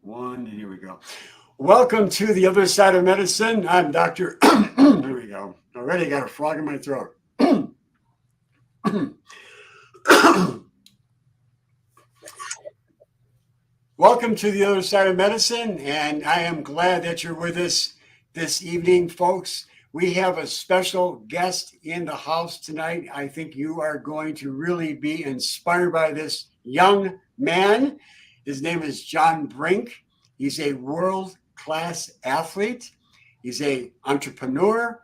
One, and here we go. Welcome to the other side of medicine. I'm Dr. Here we go. Already got a frog in my throat. Welcome to the other side of medicine, and I am glad that you're with us this evening, folks. We have a special guest in the house tonight. I think you are going to really be inspired by this young man. His name is John Brink. He's a world-class athlete. He's an entrepreneur.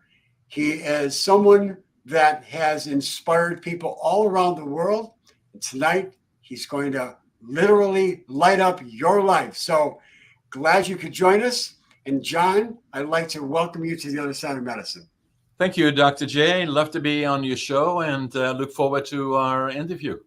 He is someone that has inspired people all around the world. And tonight, he's going to literally light up your life. So glad you could join us. And John, I'd like to welcome you to the other side of medicine. Thank you, Dr. J. Love to be on your show and look forward to our interview.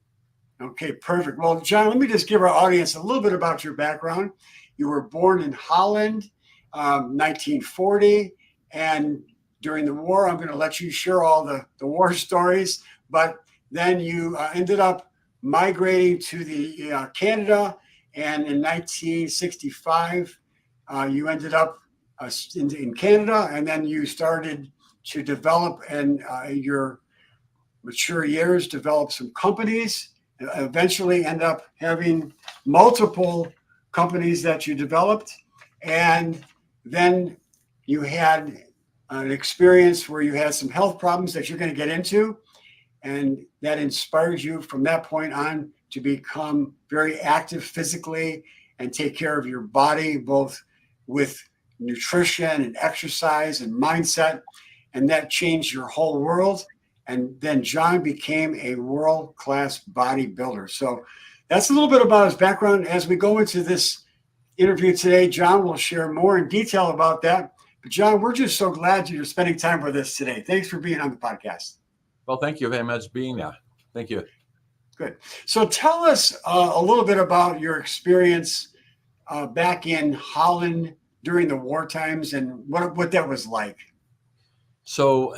Okay, perfect. Well, John, let me just give our audience a little bit about your background. You were born in Holland, 1940, and during the war, I'm going to let you share all the war stories, but then you ended up migrating to the Canada, and in 1965, you ended up in Canada, and then you started to develop, and your mature years, develop some companies, eventually end up having multiple companies that you developed, and then you had an experience where you had some health problems that you're going to get into, and that inspired you from that point on to become very active physically and take care of your body, both with nutrition and exercise and mindset. And that changed your whole world. And then John became a world-class bodybuilder. So that's a little bit about his background. As we go into this interview today, John will share more in detail about that. But John, we're just so glad you're spending time with us today. Thanks for being on the podcast. Well, thank you very much for being there. Thank you. Good. So tell us a little bit about your experience back in Holland during the war times and what that was like. So,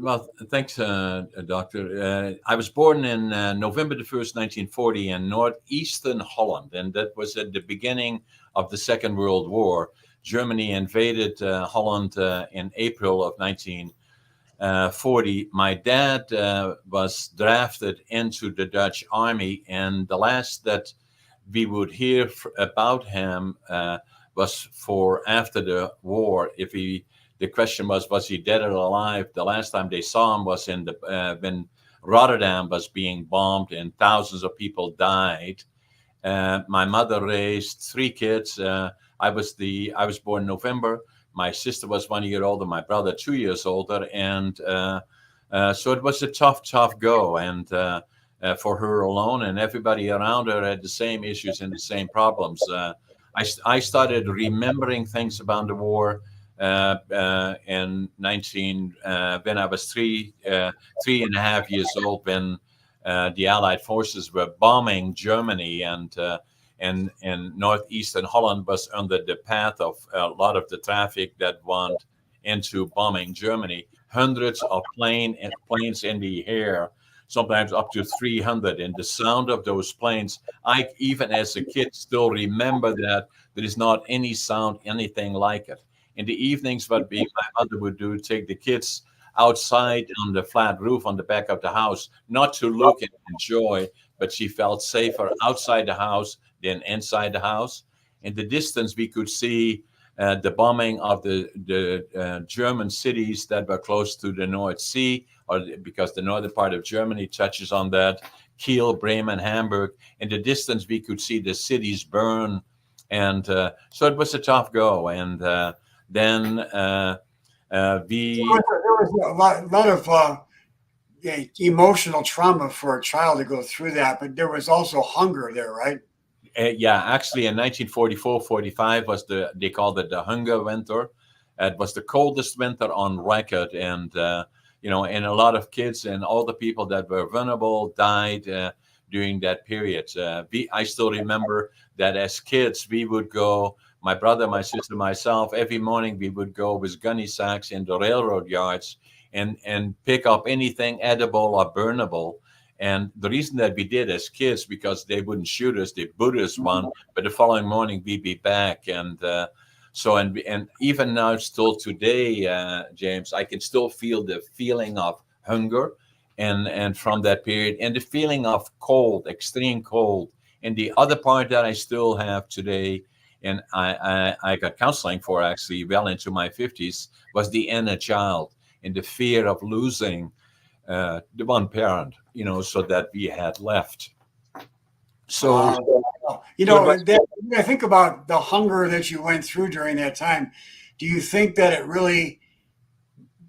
well, thanks, Doctor. I was born in November the 1st, 1940 in northeastern Holland, and that was at the beginning of the Second World War. Germany invaded Holland in April of 1940. My dad was drafted into the Dutch army, and the last that we would hear about him was for after the war. The question was he dead or alive? The last time they saw him was in when Rotterdam was being bombed and thousands of people died. My mother raised three kids. I was born in November. My sister was 1 year older, my brother 2 years older, and so it was a tough go. And for her alone, and everybody around her had the same issues and the same problems. I started remembering things about the war in when I was three and a half years old, when the Allied forces were bombing Germany, and northeastern Holland was under the path of a lot of the traffic that went into bombing Germany. Hundreds of planes in the air, sometimes up to 300. And the sound of those planes, I, even as a kid, still remember that there is not any sound, anything like it. In the evenings, my mother would do, take the kids outside on the flat roof on the back of the house, not to look and enjoy, but she felt safer outside the house than inside the house. In the distance, we could see the bombing of the German cities that were close to the North Sea, or because the northern part of Germany touches on that, Kiel, Bremen, Hamburg. In the distance, we could see the cities burn. And so it was a tough go. And then there was a lot of emotional trauma for a child to go through that, but there was also hunger there, right? Yeah, actually in 1944-45 was they called it the hunger winter. It was the coldest winter on record, and and a lot of kids and all the people that were vulnerable died during that period. I still remember that as kids we would go, my brother, my sister, myself, every morning we would go with gunny sacks in the railroad yards and pick up anything edible or burnable. And the reason that we did as kids, because they wouldn't shoot us, they boot us one, but the following morning we'd be back. And and even now, still today, James, I can still feel the feeling of hunger, and from that period, and the feeling of cold, extreme cold. And the other part that I still have today, and I got counseling for actually well into my 50s, was the inner child and the fear of losing the one parent, so that we had left. So, Wow. so it was, When I think about the hunger that you went through during that time, do you think that it really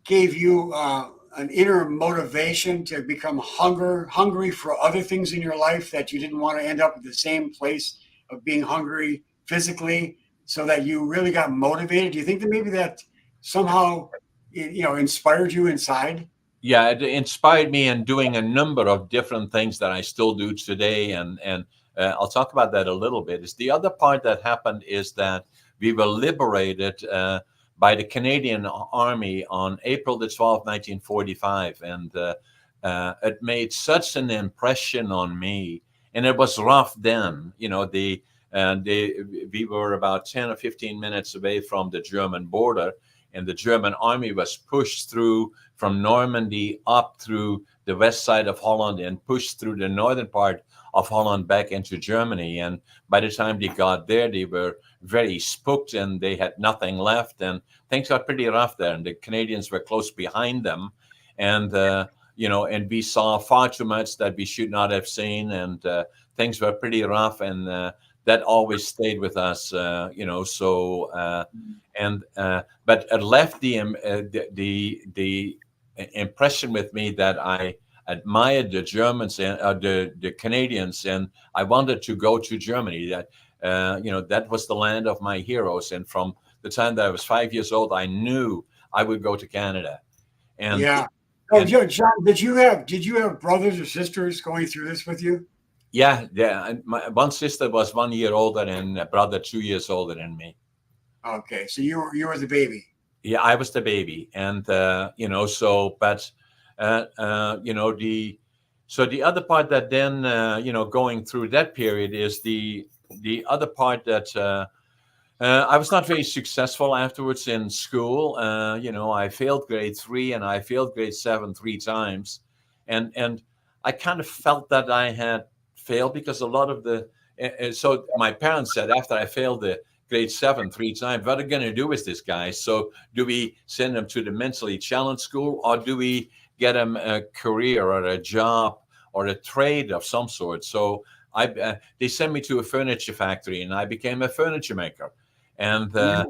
gave you an inner motivation to become hungry for other things in your life, that you didn't want to end up at the same place of being hungry physically, so that you really got motivated? Do you think that maybe that somehow, inspired you inside? yeah, it inspired me in doing a number of different things that I still do today, and I'll talk about that a little bit. Is the other part that happened is that we were liberated by the Canadian Army on April the 12th, 1945, and it made such an impression on me. And it was rough then, we were about 10 or 15 minutes away from the German border, and the German army was pushed through from Normandy up through the west side of Holland and pushed through the northern part of Holland back into Germany. And by the time they got there, they were very spooked and they had nothing left. And things got pretty rough there. And the Canadians were close behind them. And, and we saw far too much that we should not have seen. And things were pretty rough. And that always stayed with us, but it left the impression with me that I admired the Germans and the Canadians, and I wanted to go to Germany. That was the land of my heroes, and from the time that I was 5 years old, I knew I would go to Canada. And Yeah. Oh, John, did you have brothers or sisters going through this with you? yeah. And my one sister was 1 year older, and a brother 2 years older than me. Okay, so you were the baby. Yeah, I was the baby, and the other part that then going through that period is the other part that I was not very successful afterwards in school. I failed grade 3 and I failed grade 7 3 times, and I kind of felt that I had failed because a lot of so my parents said, after I failed the grade 7 3 times, what are we going to do with this guy? So do we send him to the mentally challenged school, or do we get him a career or a job or a trade of some sort? So they sent me to a furniture factory, and I became a furniture maker. And at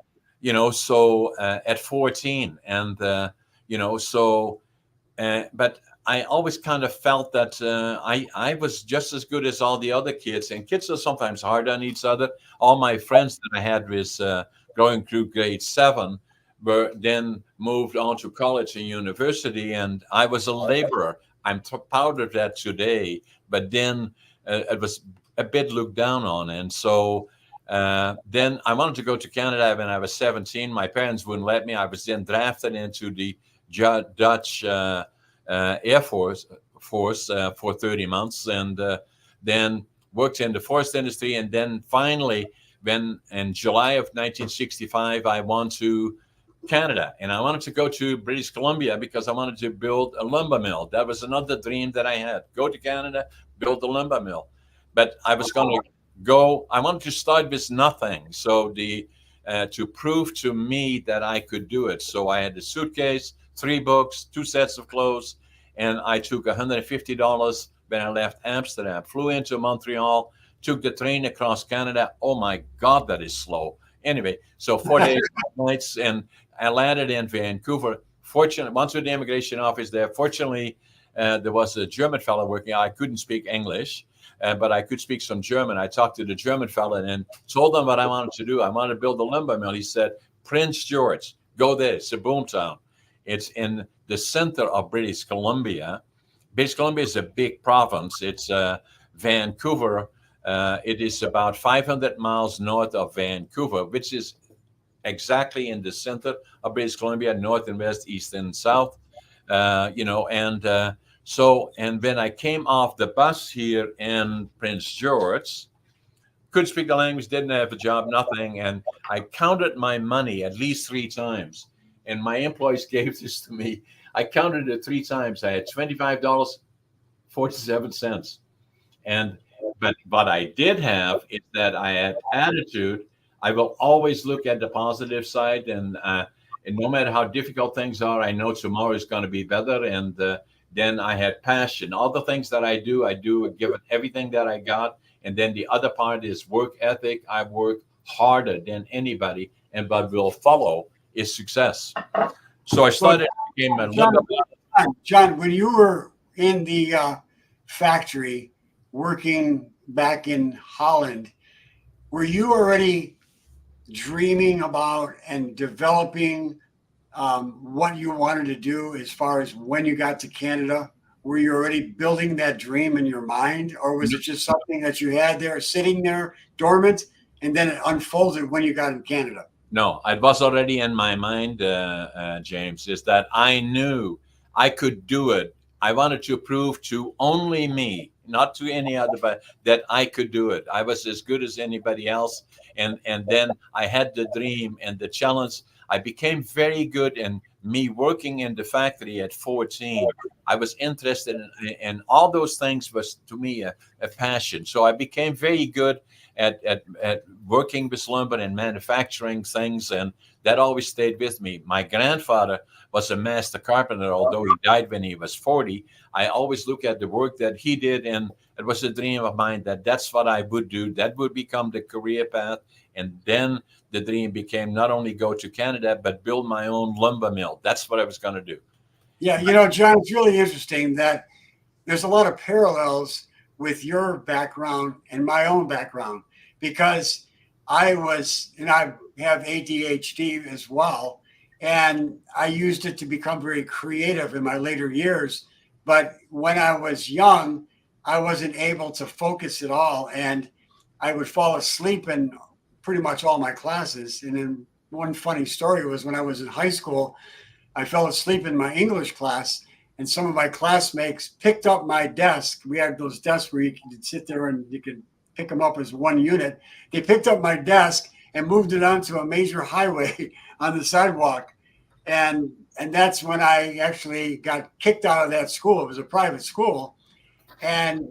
14, and but I always kind of felt that I was just as good as all the other kids, and kids are sometimes hard on each other. All my friends that I had was going through grade 7 were then moved on to college and university, and I was a laborer. I'm proud of that today, but then it was a bit looked down on. And so then I wanted to go to Canada when I was 17. My parents wouldn't let me. I was then drafted into the Dutch Air Force for 30 months, and then worked in the forest industry. And then finally, when in July of 1965, I went to Canada, and I wanted to go to British Columbia because I wanted to build a lumber mill. That was another dream that I had: go to Canada, build a lumber mill. But I was going to go. I wanted to start with nothing, so to prove to me that I could do it. So I had a suitcase, 3 books, 2 sets of clothes, and I took $150 when I left Amsterdam, flew into Montreal, took the train across Canada. Oh my God, that is slow. Anyway, so 4 days, 5 nights, and I landed in Vancouver. Fortunately, once with the immigration office there, fortunately, there was a German fellow working. I couldn't speak English, but I could speak some German. I talked to the German fellow and told him what I wanted to do. I wanted to build a lumber mill. He said, Prince George, go there. It's a boomtown. It's in the center of British Columbia. British Columbia is a big province. It's Vancouver. It is about 500 miles north of Vancouver, which is exactly in the center of British Columbia, north and west, east and south. So, and when I came off the bus here in Prince George, couldn't speak the language, didn't have a job, nothing. And I counted my money at least 3 times. And my employees gave this to me. I counted it 3 times. I had $25.47. And but what I did have is that I had attitude. I will always look at the positive side, and no matter how difficult things are, I know tomorrow is going to be better. And then I had passion. All the things that I do, give it everything that I got. And then the other part is work ethic. I work harder than anybody, and what will follow is success. So I Well, started became a John, lumber. John, when you were in the factory working back in Holland, were you already dreaming about and developing what you wanted to do as far as when you got to Canada? Were you already building that dream in your mind, or was it just something that you had there sitting there dormant and then it unfolded when you got in Canada? No, it was already in my mind, James, is that I knew I could do it. I wanted to prove to only me, not to any other, but that I could do it. I was as good as anybody else. And then I had the dream and the challenge. I became very good in me working in the factory at 14. I was interested in all those things was to me a passion. So I became very good at working with lumber and manufacturing things, and that always stayed with me. My grandfather was a master carpenter, although he died when he was 40. I always look at the work that he did, and it was a dream of mine that that's what I would do. That would become the career path. And then the dream became not only go to Canada, but build my own lumber mill. That's what I was going to do. Yeah, John, it's really interesting that there's a lot of parallels with your background and my own background because I have ADHD as well. And I used it to become very creative in my later years. But when I was young, I wasn't able to focus at all. And I would fall asleep in pretty much all my classes. And then one funny story was when I was in high school, I fell asleep in my English class, and some of my classmates picked up my desk. We had those desks where you could sit there and you could pick them up as one unit. They picked up my desk and moved it onto a major highway on the sidewalk. And that's when I actually got kicked out of that school. It was a private school. And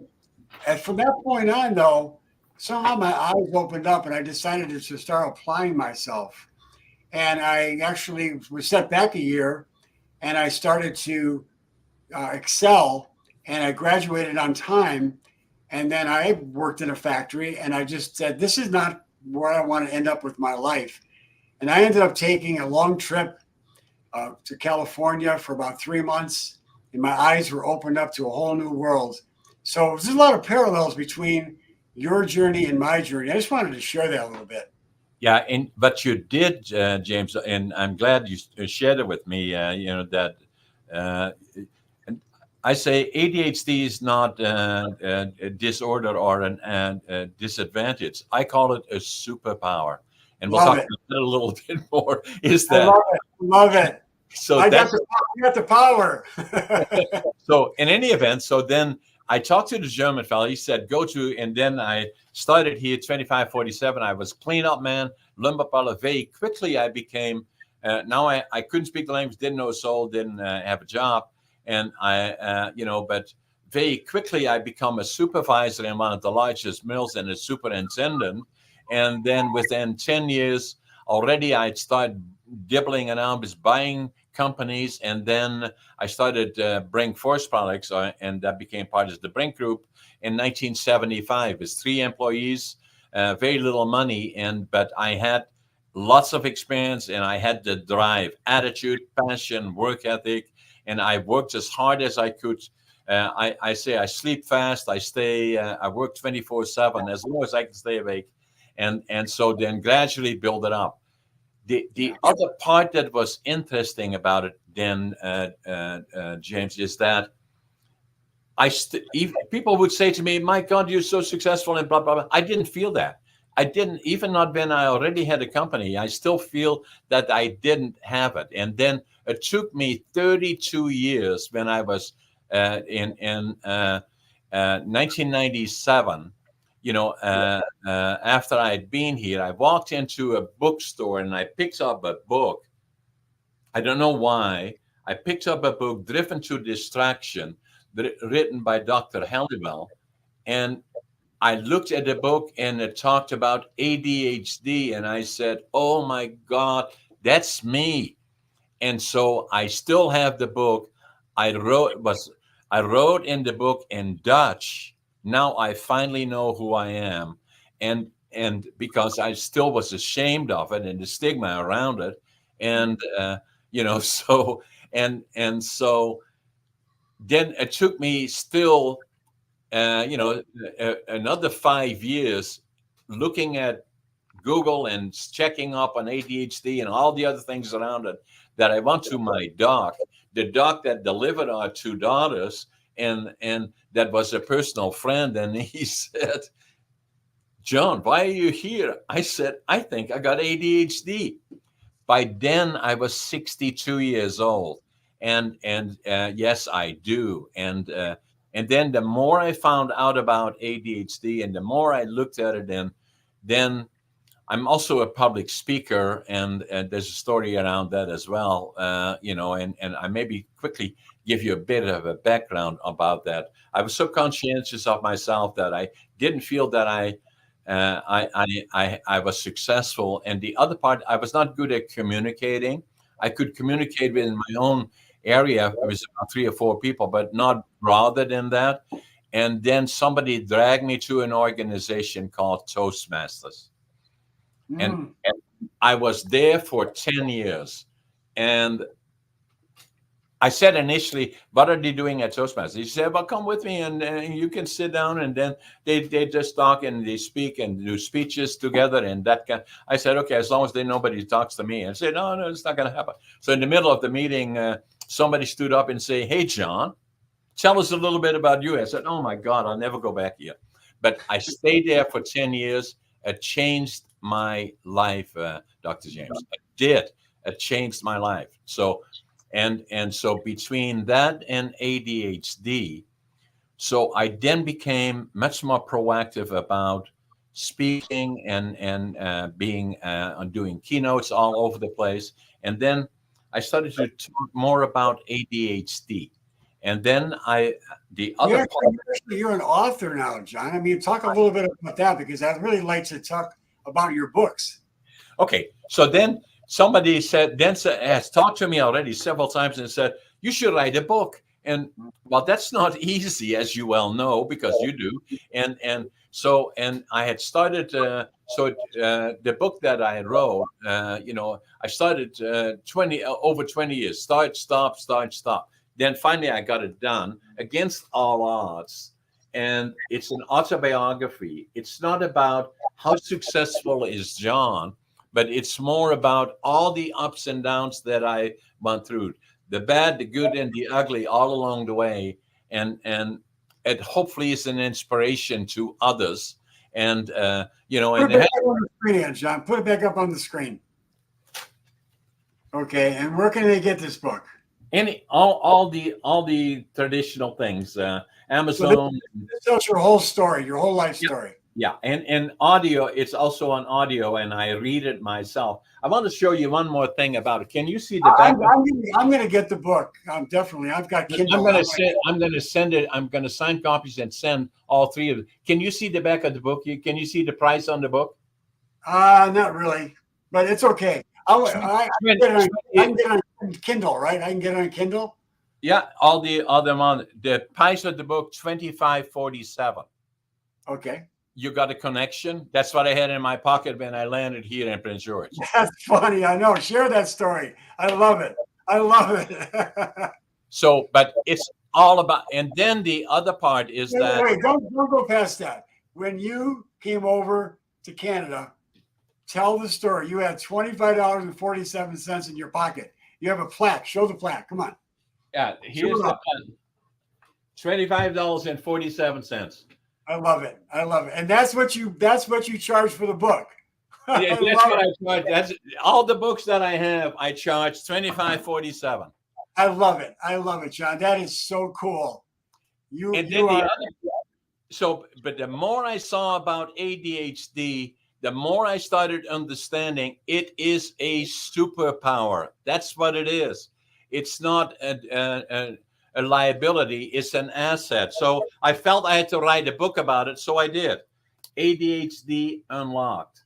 from that point on, though, somehow my eyes opened up and I decided to start applying myself. And I actually was set back a year and I started to excel and I graduated on time. And then I worked in a factory and I just said, this is not where I want to end up with my life. And I ended up taking a long trip to California for about 3 months and my eyes were opened up to a whole new world. So there's a lot of parallels between your journey and my journey. I just wanted to share that a little bit. Yeah, and but you did, James, and I'm glad you shared it with me. That and I say ADHD is not a disorder or a disadvantage. I call it a superpower, and we'll Love talk it. about it a little bit more. Is I that love it. Love it. so? I That's got the power. so. In any event, so then I talked to the German fellow. He said, "Go to," and then I started here 2547. I was cleanup man, lumber parlor. Very quickly, I became. Now I couldn't speak the language, didn't know a soul, didn't have a job, and but very quickly I become a supervisor in one of the largest mills and a superintendent. And then within 10 years, already I'd started dibbling around with buying companies, and then I started Brink Forest Products, and that became part of the Brink Group in 1975. With 3 employees, very little money, but I had lots of experience, and I had the drive, attitude, passion, work ethic, and I worked as hard as I could. I say I sleep fast. I work 24/7 as long as I can stay awake, and so then gradually build it up. The other part that was interesting about it then, James, is that people would say to me, "My God, you're so successful," and blah blah blah. I didn't feel that. I didn't, even not when I already had a company. I still feel that I didn't have it. And then it took me 32 years when I was in 1997. After I'd been here, I walked into a bookstore and I picked up a book. I don't know why. I picked up a book, Driven to Distraction, written by Dr. Halliwell. And I looked at the book and it talked about ADHD. And I said, oh my God, that's me. And so I still have the book. I wrote in the book in Dutch. Now I finally know who I am. And because I still was ashamed of it and the stigma around it. And, so then it took me still, another 5 years looking at Google and checking up on ADHD and all the other things around it, that I went to my doc, the doc that delivered our two daughters, and that was a personal friend. And he said, John, why are you here? I said, I think I got ADHD. By then I was 62 years old. And yes, I do. And then the more I found out about ADHD and the more I looked at it, then I'm also a public speaker, and there's a story around that as well, and I maybe quickly give you a bit of a background about that. I was so conscientious of myself that I didn't feel that I was successful. And the other part, I was not good at communicating. I could communicate within my own area. It was about 3 or 4 people, but not broader than that. And then somebody dragged me to an organization called Toastmasters. And I was there for 10 years. And I said initially, what are they doing at Toastmasters? He said, well, come with me and you can sit down. And then they just talk and they speak and do speeches together. And I said, okay, as long as nobody talks to me. And I said, no, it's not going to happen. So in the middle of the meeting, somebody stood up and said, hey, John, tell us a little bit about you. I said, oh my God, I'll never go back here. But I stayed there for 10 years. It changed my life, Dr. James. It did. It changed my life. So, and so between that and ADHD, so I then became much more proactive about speaking and being doing keynotes all over the place. And then I started to talk more about ADHD. And then you're an author now, John. I mean, talk a little bit about that, because I'd really like to talk about your books. Okay. So then somebody has talked to me already several times and said, you should write a book. And well, that's not easy, as you well know, because you do. And I had started, the book that I wrote, I started over 20 years, start, stop. Then finally I got it done against all odds. And it's an autobiography. It's not about how successful is John, but it's more about all the ups and downs that I went through, the bad, the good, and the ugly all along the way. And it hopefully is an inspiration to others. And, put it back up on the screen, John. Put it back up on the screen. Okay. And where can they get this book? All the traditional things, Amazon. So this tells your whole story, your whole life story. Yeah, and audio. It's also on audio, and I read it myself. I want to show you one more thing about it. Can you see the back? I'm going to get the book. Definitely. I've got Kindle. I'm going to send it. I'm going to sign copies and send all 3 of them. Can you see the back of the book? Can you see the price on the book? Not really, but it's okay. I can get it on Kindle, right? I can get it on Kindle. Yeah, all the other one. The price of the book, $25.47. Okay. You got a connection? That's what I had in my pocket when I landed here in Prince George. That's funny. I know. Share that story. I love it. So, but it's all about, and then the other part is that. Wait, don't go past that. When you came over to Canada, tell the story. You had $25.47 in your pocket. You have a plaque. Show the plaque. Come on. Yeah, here's the $25.47. I love it. And that's what you charge for the book. Yeah, that's what I charge. That's all the books that I have. I charge $25.47. I love it. I love it, John. That is so cool. And You then the are. other, so, but the more I saw about ADHD, the more I started understanding it is a superpower. That's what it is. It's not a liability, it's an asset. So I felt I had to write a book about it. So I did. ADHD Unlocked.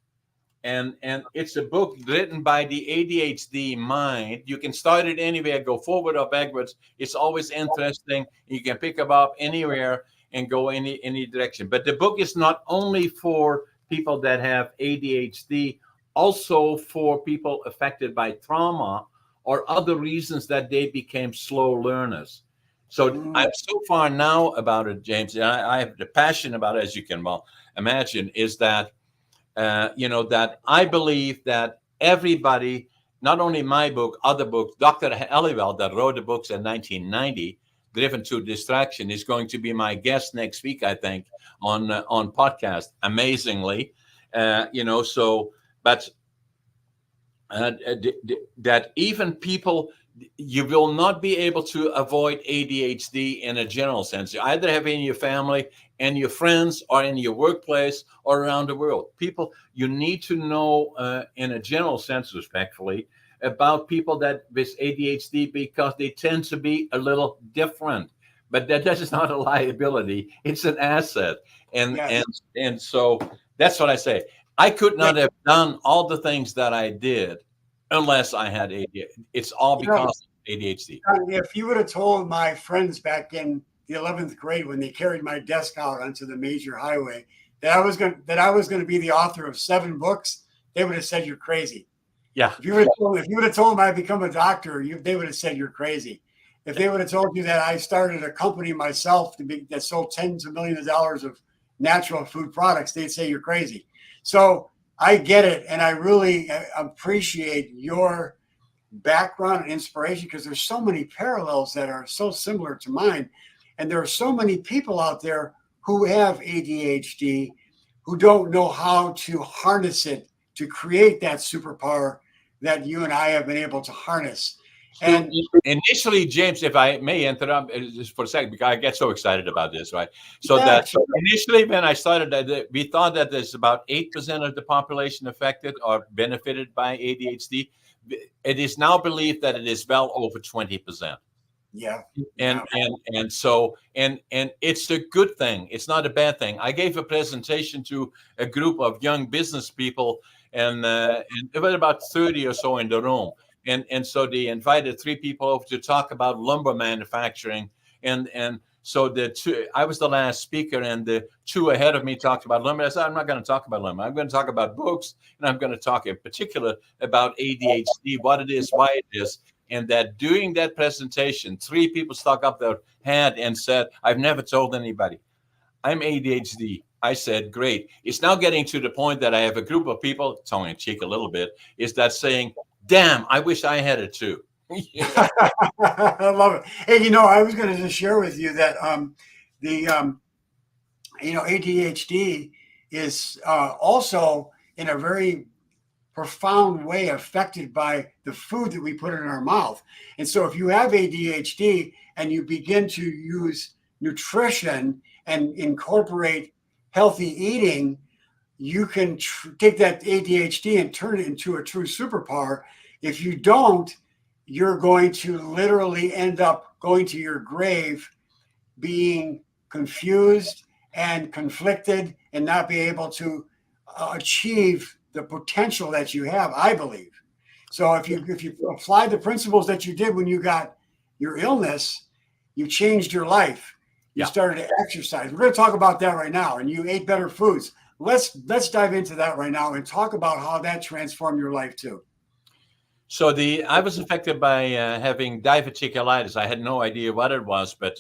And it's a book written by the ADHD mind. You can start it anywhere, go forward or backwards. It's always interesting. You can pick up anywhere and go any direction. But the book is not only for people that have ADHD, also for people affected by trauma or other reasons that they became slow learners. So Mm, I'm so far now about it, James, and I have the passion about it, as you can well imagine, is that that I believe that everybody, not only my book, other books, Dr. Halliwell, that wrote the books in 1990, Driven to Distraction, is going to be my guest next week, I think, on podcast. Amazingly, so, but that even people, you will not be able to avoid ADHD in a general sense. You either have it in your family and your friends or in your workplace or around the world. People, you need to know in a general sense, respectfully, about people that with ADHD because they tend to be a little different. But that is not a liability; it's an asset, and yes. and and so that's what I say. I could Yeah. not have done all the things that I did unless I had ADHD. It's all You know, because of ADHD. if you would have told my friends back in the 11th grade when they carried my desk out onto the major highway that I was going to be the author of 7 books, they would have said you're crazy. Yeah. If you would have told them I'd become a doctor, they would have said you're crazy. If they would have told you that I started a company myself that sold tens of millions of dollars of natural food products, they'd say you're crazy. So I get it, and I really appreciate your background and inspiration because there's so many parallels that are so similar to mine, and there are so many people out there who have ADHD who don't know how to harness it to create that superpower that you and I have been able to harness. So And initially, James, if I may interrupt just for a second, because I get so excited about this, right? So yeah, that initially, when I started, we thought that there's about 8% of the population affected or benefited by ADHD. It is now believed that it is well over 20%. yeah, and yeah. and it's a good thing, it's not a bad thing. I gave a presentation to a group of young business people, and there were about 30 or so in the room, and so they invited 3 people over to talk about lumber manufacturing, and so I was the last speaker, and the 2 ahead of me talked about lumber. I said, I'm not going to talk about lumber, I'm going to talk about books, and I'm going to talk in particular about ADHD, what it is, why it is. And that during that presentation, 3 people stuck up their hand and said, I've never told anybody. I'm ADHD. I said, great. It's now getting to the point that I have a group of people, tongue in cheek a little bit, is that saying, damn, I wish I had it too. I love it. Hey, I was going to just share with you that the ADHD is also in a very profound way affected by the food that we put in our mouth. And so if you have ADHD and you begin to use nutrition and incorporate healthy eating, you can take that ADHD and turn it into a true superpower. If you don't, you're going to literally end up going to your grave being confused and conflicted and not be able to achieve the potential that you have, I believe. So if you apply the principles that you did when you got your illness, you changed your life. You started to exercise. We're going to talk about that right now. And you ate better foods. Let's dive into that right now and talk about how that transformed your life too. So I was affected by having diverticulitis. I had no idea what it was, but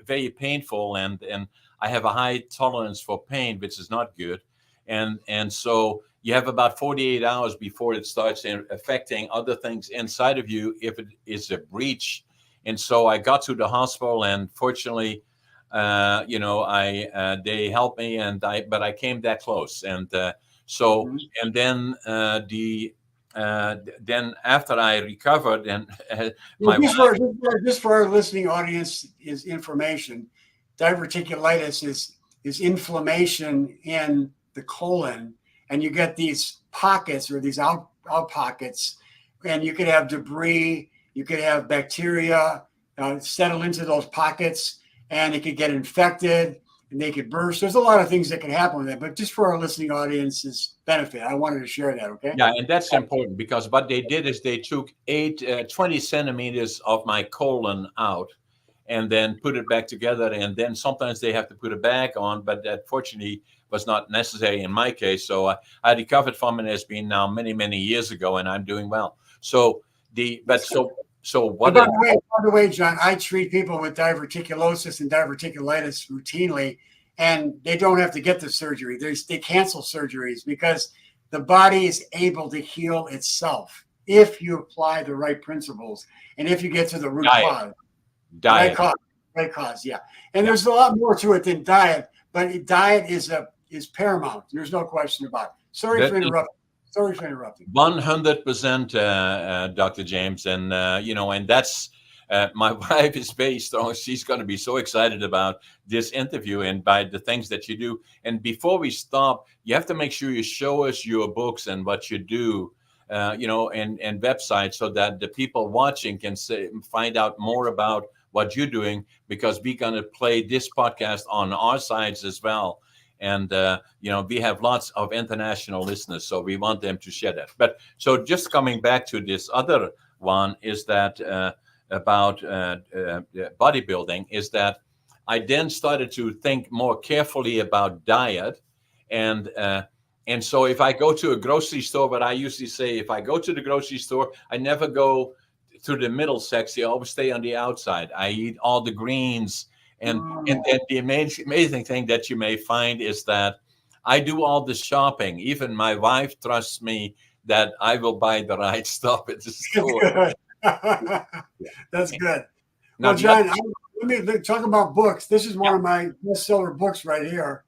very painful, and I have a high tolerance for pain, which is not good. And so you have about 48 hours before it starts affecting other things inside of you if it is a breach. And so I got to the hospital, and fortunately, they helped me, but I came that close, and so and then then after I recovered, and Well, my wife, just for our listening audience is information. Diverticulitis is inflammation in the colon, and you get these pockets or these out pockets, and you could have debris, you could have bacteria settle into those pockets, and it could get infected, and they could burst. There's a lot of things that can happen with that, but just for our listening audience's benefit, I wanted to share that. Okay. yeah, and that's important because what they did is they took 20 centimeters of my colon out and then put it back together. And then sometimes they have to put it back on, but that fortunately was not necessary in my case. So I recovered from it. It's been now many, many years ago, and I'm doing well. So what? By the way, John, I treat people with diverticulosis and diverticulitis routinely, and they don't have to get the surgery. They cancel surgeries because the body is able to heal itself if you apply the right principles and if you get to the root cause. Diet. Right cause, yeah. And there's a lot more to it than diet, but diet is paramount. There's no question about it. Sorry for interrupting. 100%, Dr. James, and and that's my wife is based on. She's going to be so excited about this interview and by the things that you do. And before we stop, you have to make sure you show us your books and what you do. And websites so that the people watching can find out more about what you're doing, because we're going to play this podcast on our sides as well. And, we have lots of international listeners, so we want them to share that. But so just coming back to this other one is that about bodybuilding is that I then started to think more carefully about diet. And so if I go to a grocery store, but I usually say, if I go to the grocery store, I never go to the middle section. I always stay on the outside. I eat all the greens. And the amazing thing that you may find is that I do all the shopping. Even my wife trusts me that I will buy the right stuff at the store. That's good. Now, well, John, let me talk about books. This is one of my bestseller books right here.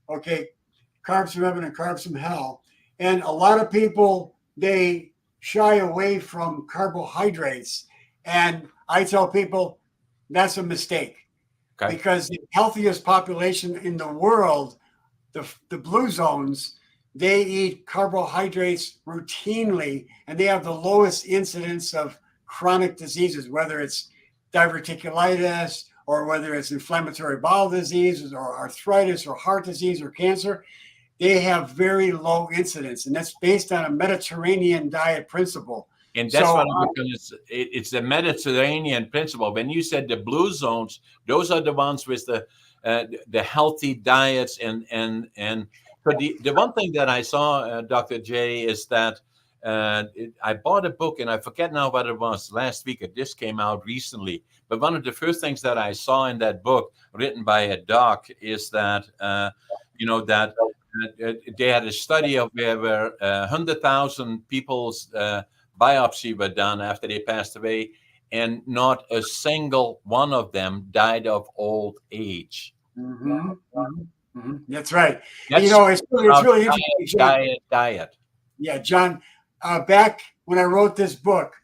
Okay. Carbs from Heaven and Carbs from Hell. And a lot of people, they shy away from carbohydrates. And I tell people that's a mistake. Okay. Because the healthiest population in the world, the blue zones, they eat carbohydrates routinely, and they have the lowest incidence of chronic diseases, whether it's diverticulitis or whether it's inflammatory bowel disease or arthritis or heart disease or cancer. They have very low incidence, and that's based on a Mediterranean diet principle. And that's what I'm going to say. It's the Mediterranean principle. When you said the blue zones, those are the ones with the healthy diets. But the one thing that I saw, Dr. J, is that I bought a book, and I forget now what it was last week. It just came out recently. But one of the first things that I saw in that book, written by a doc, is that that they had a study of where 100,000 people's biopsy were done after they passed away, and not a single one of them died of old age. Mm-hmm. Mm-hmm. That's right. It's really interesting. Diet. Yeah, John, back when I wrote this book,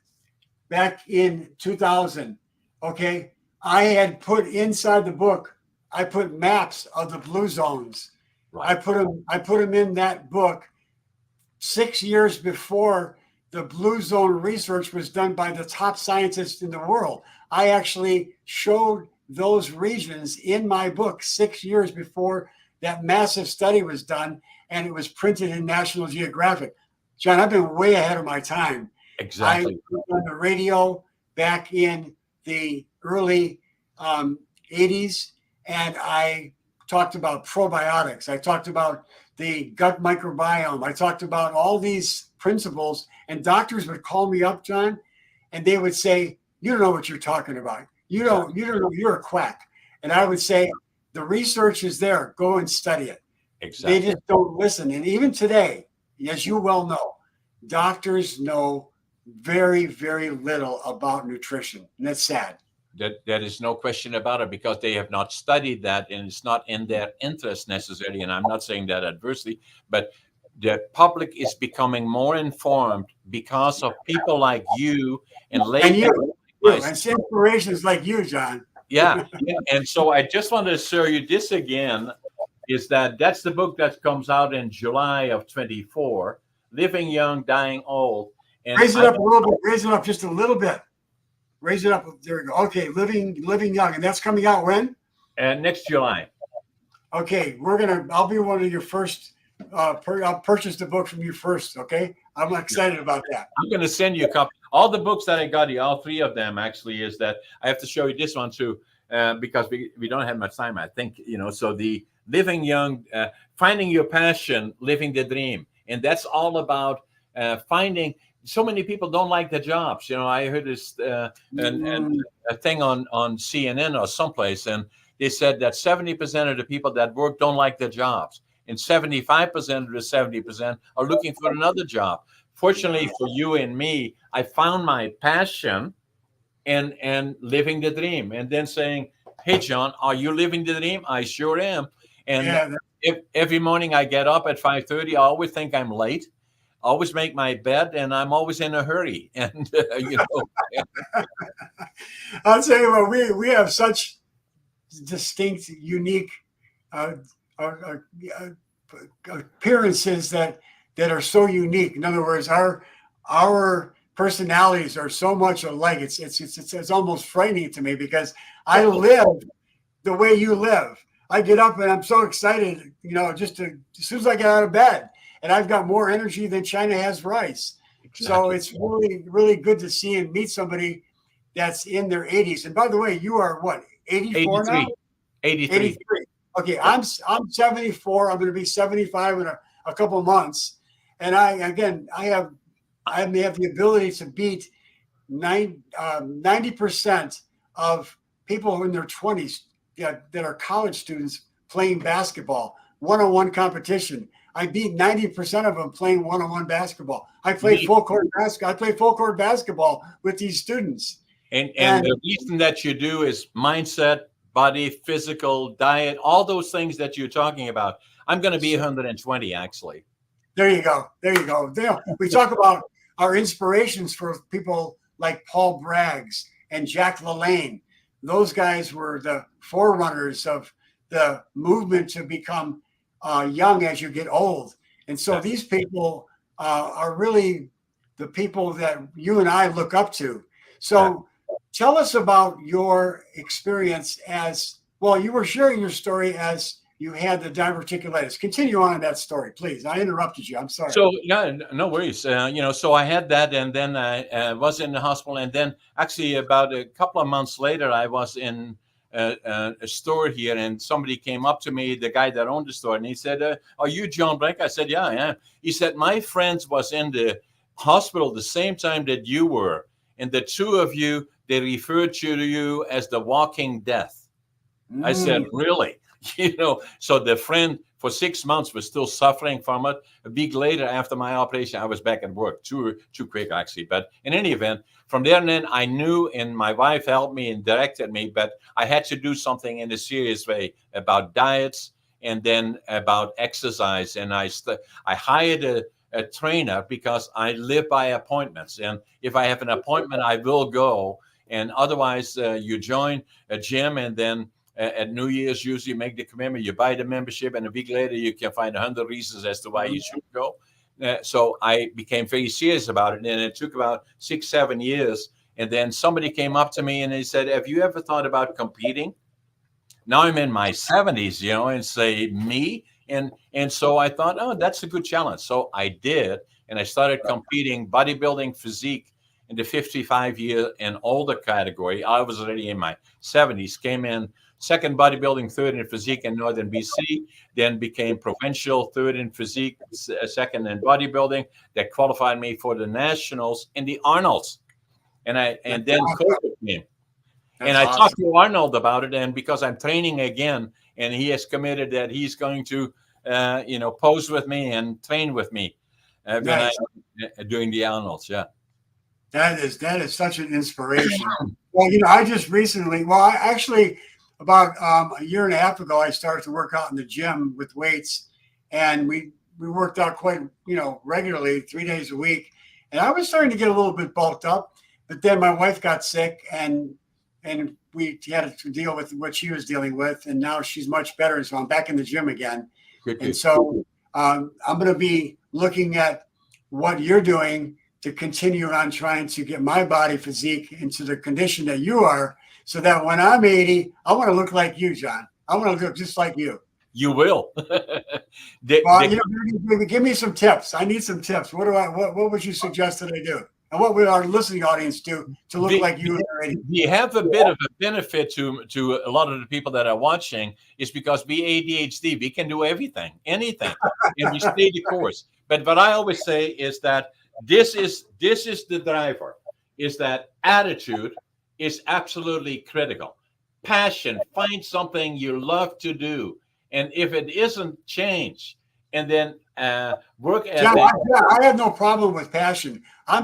back in 2000, okay, I had put inside the book, I put maps of the blue zones. Right. I put them in that book 6 years before the blue zone research was done by the top scientists in the world. I actually showed those regions in my book 6 years before that massive study was done, and it was printed in National Geographic. John, I've been way ahead of my time. Exactly. I was on the radio back in the early 80s, and I talked about probiotics. I talked about the gut microbiome. I talked about all these principles, and doctors would call me up, John, and they would say, "You don't know what you're talking about. You don't know, you're a quack." And I would say, "The research is there. Go and study it." Exactly. They just don't listen. And even today, as you well know, doctors know very, very little about nutrition. And that's sad. There is no question about it, because they have not studied that, and it's not in their interest necessarily. And I'm not saying that adversely, but the public is becoming more informed because of people like you and And ladies. you, and inspirations like you, John. Yeah. And so I just wanted to show you this again, is that's the book that comes out in July of 24, Living Young, Dying Old. And Raise it up a little bit. Raise it up just a little bit. Raise it up. There we go. Okay, Living Young. And that's coming out when? Next July. Okay, I'll be one of your first. I'll purchase the book from you first. Okay, I'm excited about that. I'm going to send you a copy. All the books that I got you, all three of them actually, is that I have to show you this one too, because we don't have much time, I think, so the Living Young, finding your passion, living the dream. And that's all about finding. So many people don't like their jobs. I heard this and a thing on CNN or someplace, and they said that 70% of the people that work don't like their jobs. And 75% of the 70% are looking for another job. Fortunately for you and me, I found my passion and living the dream. And then saying, hey, John, are you living the dream? I sure am. And every morning I get up at 5:30, I always think I'm late. I always make my bed, and I'm always in a hurry. And, I'll tell you what, we have such distinct, unique appearances that are so unique. In other words, our personalities are so much alike. It's almost frightening to me, because I live the way you live. I get up and I'm so excited, as soon as I get out of bed, and I've got more energy than China has rice. Exactly. So it's really, really good to see and meet somebody that's in their 80s. And by the way, you are what, 84 now? 83. Okay, I'm 74. I'm going to be 75 in a couple of months, and I may have the ability to beat 90% of people who are in their 20s that are college students playing basketball, one-on-one competition. I beat 90% of them playing one-on-one basketball. I play full court basketball with these students. And the reason that you do is mindset, body, physical, diet, all those things that you're talking about. I'm going to be 120, actually. There you go. We talk about our inspirations for people like Paul Braggs and Jack LaLanne. Those guys were the forerunners of the movement to become young as you get old. And so these people are really the people that you and I look up to. So tell us about your experience as, well, you were sharing your story as you had the diverticulitis. Continue on in that story, please. I interrupted you. I'm sorry. So, no worries. So I had that, and then I was in the hospital. And then actually about a couple of months later, I was in a store here, and somebody came up to me, the guy that owned the store, and he said, are you John Brink? I said, yeah, I am. He said, my friends was in the hospital the same time that you were. And the two of you, they referred to you as the walking death. I said, really? So the friend for 6 months was still suffering from it. A week later, after my operation, I was back at work. Too quick, actually. But in any event, from there and then, I knew, and my wife helped me and directed me, but I had to do something in a serious way about diets and then about exercise. And I hired a trainer, because I live by appointments. And if I have an appointment, I will go. And otherwise, you join a gym, and then at New Year's, usually make the commitment, you buy the membership, and a week later, you can find 100 reasons as to why you should go. So I became very serious about it. And it took about 6-7 years. And then somebody came up to me and they said, have you ever thought about competing? Now I'm in my 70s, and say, me? And so I thought, oh, that's a good challenge. So I did. And I started competing bodybuilding physique in the 55-year and older category. I was already in my 70s, came in second bodybuilding, third in physique in Northern BC, then became provincial, third in physique, second in bodybuilding. That qualified me for the nationals in the Arnolds. And then COVID came. And I talked to Arnold about it, and because I'm training again, and he has committed that he's going to, pose with me and train with me doing the Arnolds. Yeah. That is such an inspiration. Well, I just recently, about a year and a half ago, I started to work out in the gym with weights, and we we worked out quite, regularly, 3 days a week. And I was starting to get a little bit bulked up, but then my wife got sick and we had to deal with what she was dealing with. And now she's much better. And so I'm back in the gym again. And so I'm going to be looking at what you're doing to continue on trying to get my body physique into the condition that you are, so that when I'm 80, I want to look like you, John. I want to look just like you. You will. Give me some tips. I need some tips. What would you suggest that I do? And what would our listening audience do to look like you? We have a bit of a benefit to a lot of the people that are watching, is because we ADHD, we can do anything, and we stay the course. But what I always say is that this is the driver, is that attitude is absolutely critical. Passion, find something you love to do. And if it isn't, change. And then work at John, I have no problem with passion. My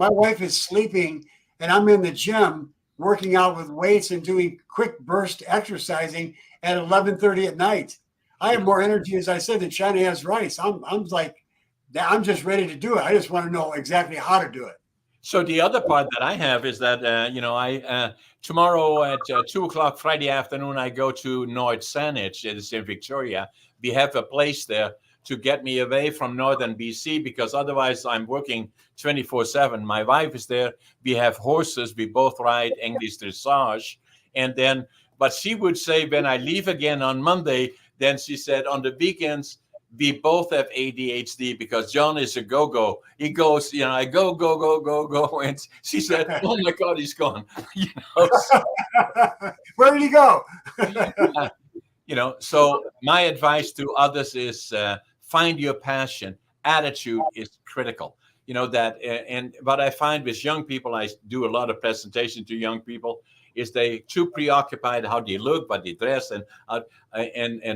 wife is sleeping and I'm in the gym working out with weights and doing quick burst exercising at 11:30 at night. I have more energy, as I said, than China has rice. I'm just ready to do it. I just want to know exactly how to do it. So the other part that I have is that, tomorrow at 2:00 Friday afternoon, I go to North Saanich. It's in Victoria. We have a place there to get me away from northern BC, because otherwise I'm working 24/7. My wife is there. We have horses. We both ride English dressage. But she would say, when I leave again on Monday, then she said, on the weekends, we both have ADHD, because John is a go-go. He goes, I go. And she said, oh my God, he's gone. Where did he go? So my advice to others is find your passion. Attitude is critical. And what I find with young people, I do a lot of presentation to young people, is they too preoccupied how they look, what they dress, and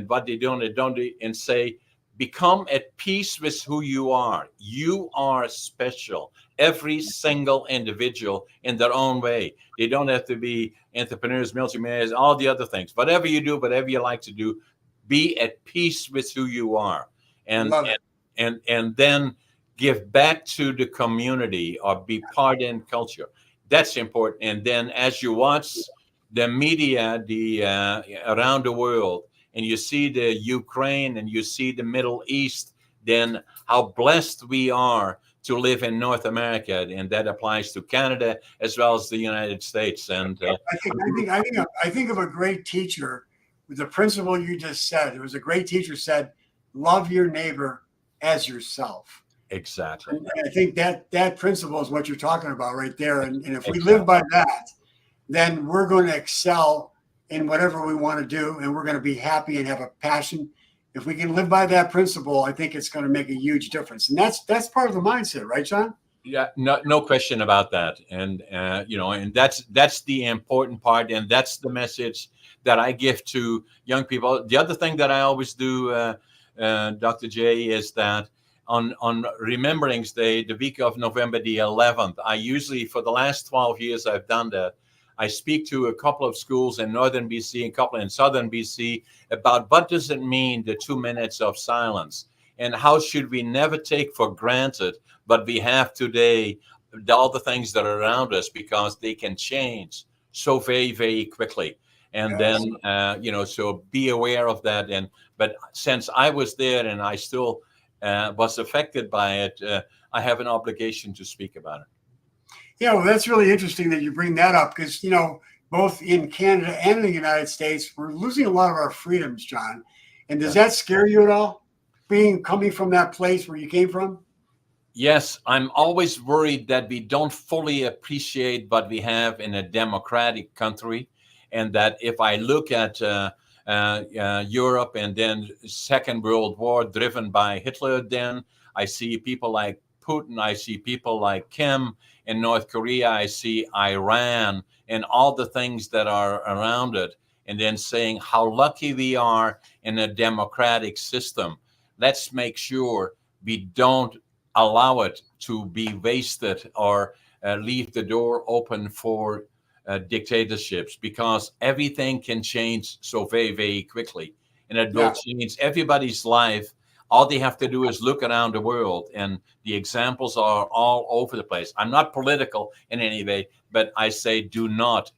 what they do and don't do, and say, become at peace with who you are. You are special. Every single individual in their own way. They don't have to be entrepreneurs, multimillionaires, all the other things. Whatever you do, whatever you like to do, be at peace with who you are. And then give back to the community, or be part in culture. That's important. And then as you watch the media, around the world, and you see the Ukraine and you see the Middle East, then how blessed we are to live in North America, and that applies to Canada as well as the United States. And I think of a great teacher with the principle you just said. There was a great teacher said, "Love your neighbor as yourself." Exactly. And I think that principle is what you're talking about right there. And if we live by that, then we're going to excel in whatever we want to do, and we're going to be happy and have a passion. If we can live by that principle, I think it's going to make a huge difference. And that's part of the mindset, right, John? Yeah, no question about that. And and that's the important part, and that's the message that I give to young people. The other thing that I always do, Dr. J, is that on Remembrance Day, the week of November the 11th, I usually, for the last 12 years, I've done that. I speak to a couple of schools in northern BC and a couple in southern BC about what does it mean, the 2 minutes of silence, and how should we never take for granted what we have today, all the things that are around us, because they can change so very, very quickly. And Yes. then, so be aware of that. But since I was there and I still was affected by it, I have an obligation to speak about it. Yeah, well, that's really interesting that you bring that up, because, both in Canada and in the United States, we're losing a lot of our freedoms, John. And does that scare you at all, coming from that place where you came from? Yes, I'm always worried that we don't fully appreciate what we have in a democratic country, and that if I look at Europe and then Second World War driven by Hitler, then I see people like Putin, I see people like Kim in North Korea, I see Iran and all the things that are around it, and then saying how lucky we are in a democratic system. Let's make sure we don't allow it to be wasted or leave the door open for dictatorships, because everything can change so very, very quickly. And it will change everybody's life All they have to do is look around the world, and the examples are all over the place. I'm not political in any way, but I say do not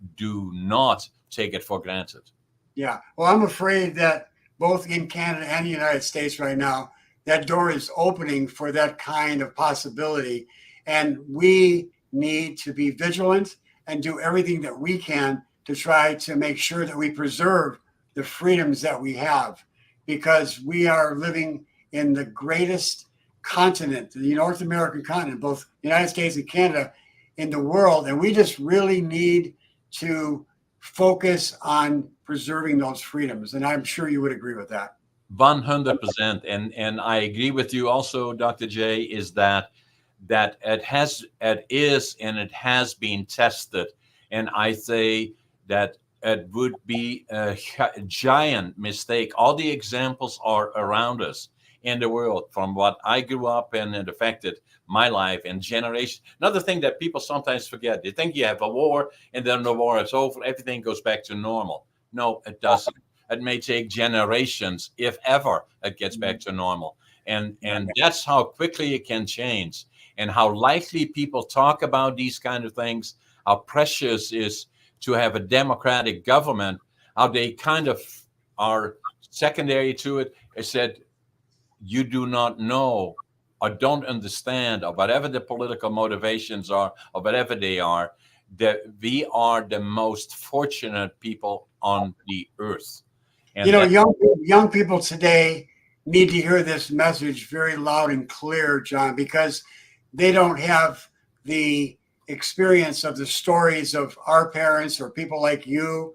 take it for granted. Yeah. Well, I'm afraid that both in Canada and the United States right now, that door is opening for that kind of possibility. And we need to be vigilant and do everything that we can to try to make sure that we preserve the freedoms that we have, because we are living in the greatest continent, the North American continent, both the United States and Canada, in the world. And we just really need to focus on preserving those freedoms. And I'm sure you would agree with that. 100%. And I agree with you also, Dr. J, is that it is and it has been tested. And I say that it would be a giant mistake. All the examples are around us in the world, from what I grew up in, and affected my life and generation. Another thing that people sometimes forget, they think you have a war and then the war is over, everything goes back to normal. No, it doesn't. It may take generations, if ever it gets back to normal. And that's how quickly it can change, and how lightly people talk about these kind of things, how precious is to have a democratic government, how they kind of are secondary to it. I said, you do not know or don't understand, or whatever the political motivations are, or whatever they are, that we are the most fortunate people on the earth. And young people today need to hear this message very loud and clear, John, because they don't have the experience of the stories of our parents or people like you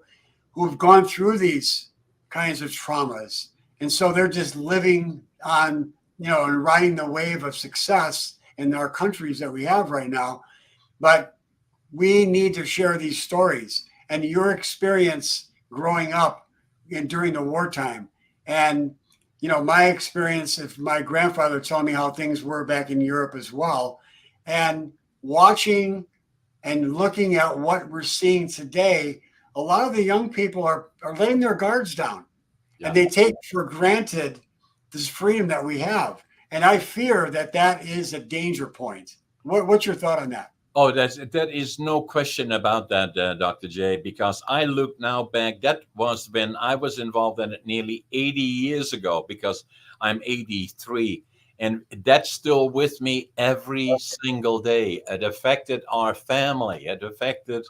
who've gone through these kinds of traumas. And so they're just living on, and riding the wave of success in our countries that we have right now. But we need to share these stories and your experience growing up during the wartime. And, my experience of my grandfather telling me how things were back in Europe as well. And watching and looking at what we're seeing today, a lot of the young people are letting their guards down. Yeah. And they take for granted this freedom that we have. And I fear that is a danger point. What's your thought on that? Oh, that is no question about that, Dr. J, because I look now back, that was when I was involved in it nearly 80 years ago, because I'm 83. And that's still with me every single day. It affected our family. It affected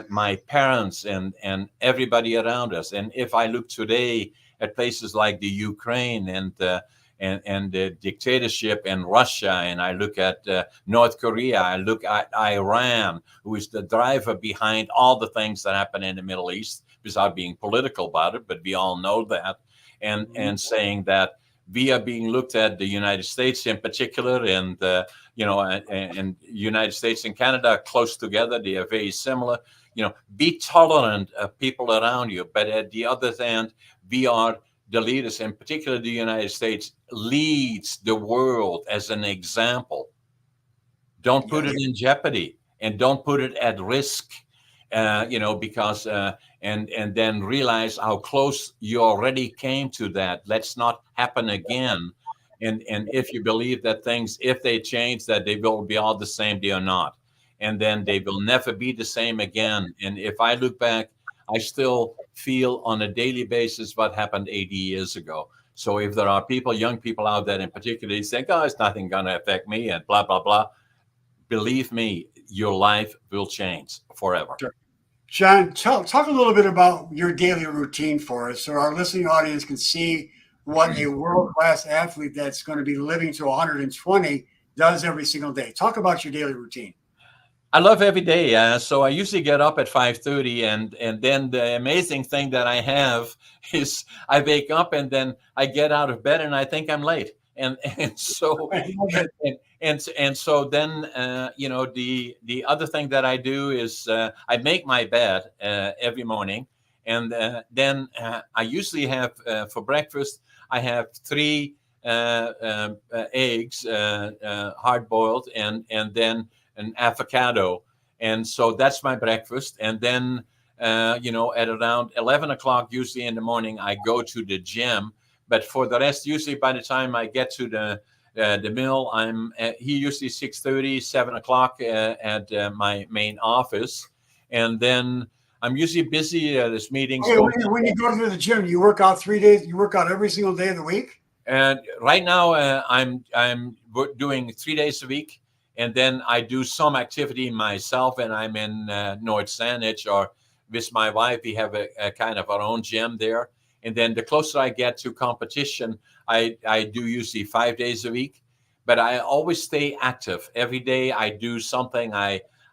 my parents and everybody around us. And if I look today at places like the Ukraine and the dictatorship in Russia, and I look at North Korea, I look at Iran, who is the driver behind all the things that happen in the Middle East, without being political about it, but we all know that, and saying that we are being looked at, the United States in particular, and and United States and Canada are close together. They are very similar. Be tolerant of people around you, but at the other hand, we are the leaders, in particular the United States, leads the world as an example. Don't put it in jeopardy, and don't put it at risk, because and then realize how close you already came to that. Let's not happen again. And if you believe that things, if they change, that they will be all the same, they are not. And then they will never be the same again. And if I look back, I still feel on a daily basis what happened 80 years ago. So if there are people, young people out there in particular, they think, oh, it's nothing going to affect me and blah, blah, blah. Believe me, your life will change forever. Sure. John, talk a little bit about your daily routine for us, so our listening audience can see what a world-class athlete that's going to be living to 120 does every single day. Talk about your daily routine. I love every day. So I usually get up at 5:30, and then the amazing thing that I have is I wake up and then I get out of bed and I think I'm late. And so and so then the other thing that I do is I make my bed every morning, and then I usually have for breakfast I have 3 eggs, hard boiled, and then an avocado. And so that's my breakfast. And then, at around 11 o'clock, usually in the morning, I go to the gym But for the rest, usually by the time I get to the mill, I'm he usually 6:30, 7 o'clock at my main office, and then I'm usually busy. There's meetings Okay, going. when you go to the gym, you work out 3 days. You work out every single day of the week. And right now, I'm doing 3 days a week, and then I do some activity myself, and I'm in North Sandwich or with my wife. We have a kind of our own gym there, and then the closer I get to competition, I do usually 5 days a week, but I always stay active. Every day I do something.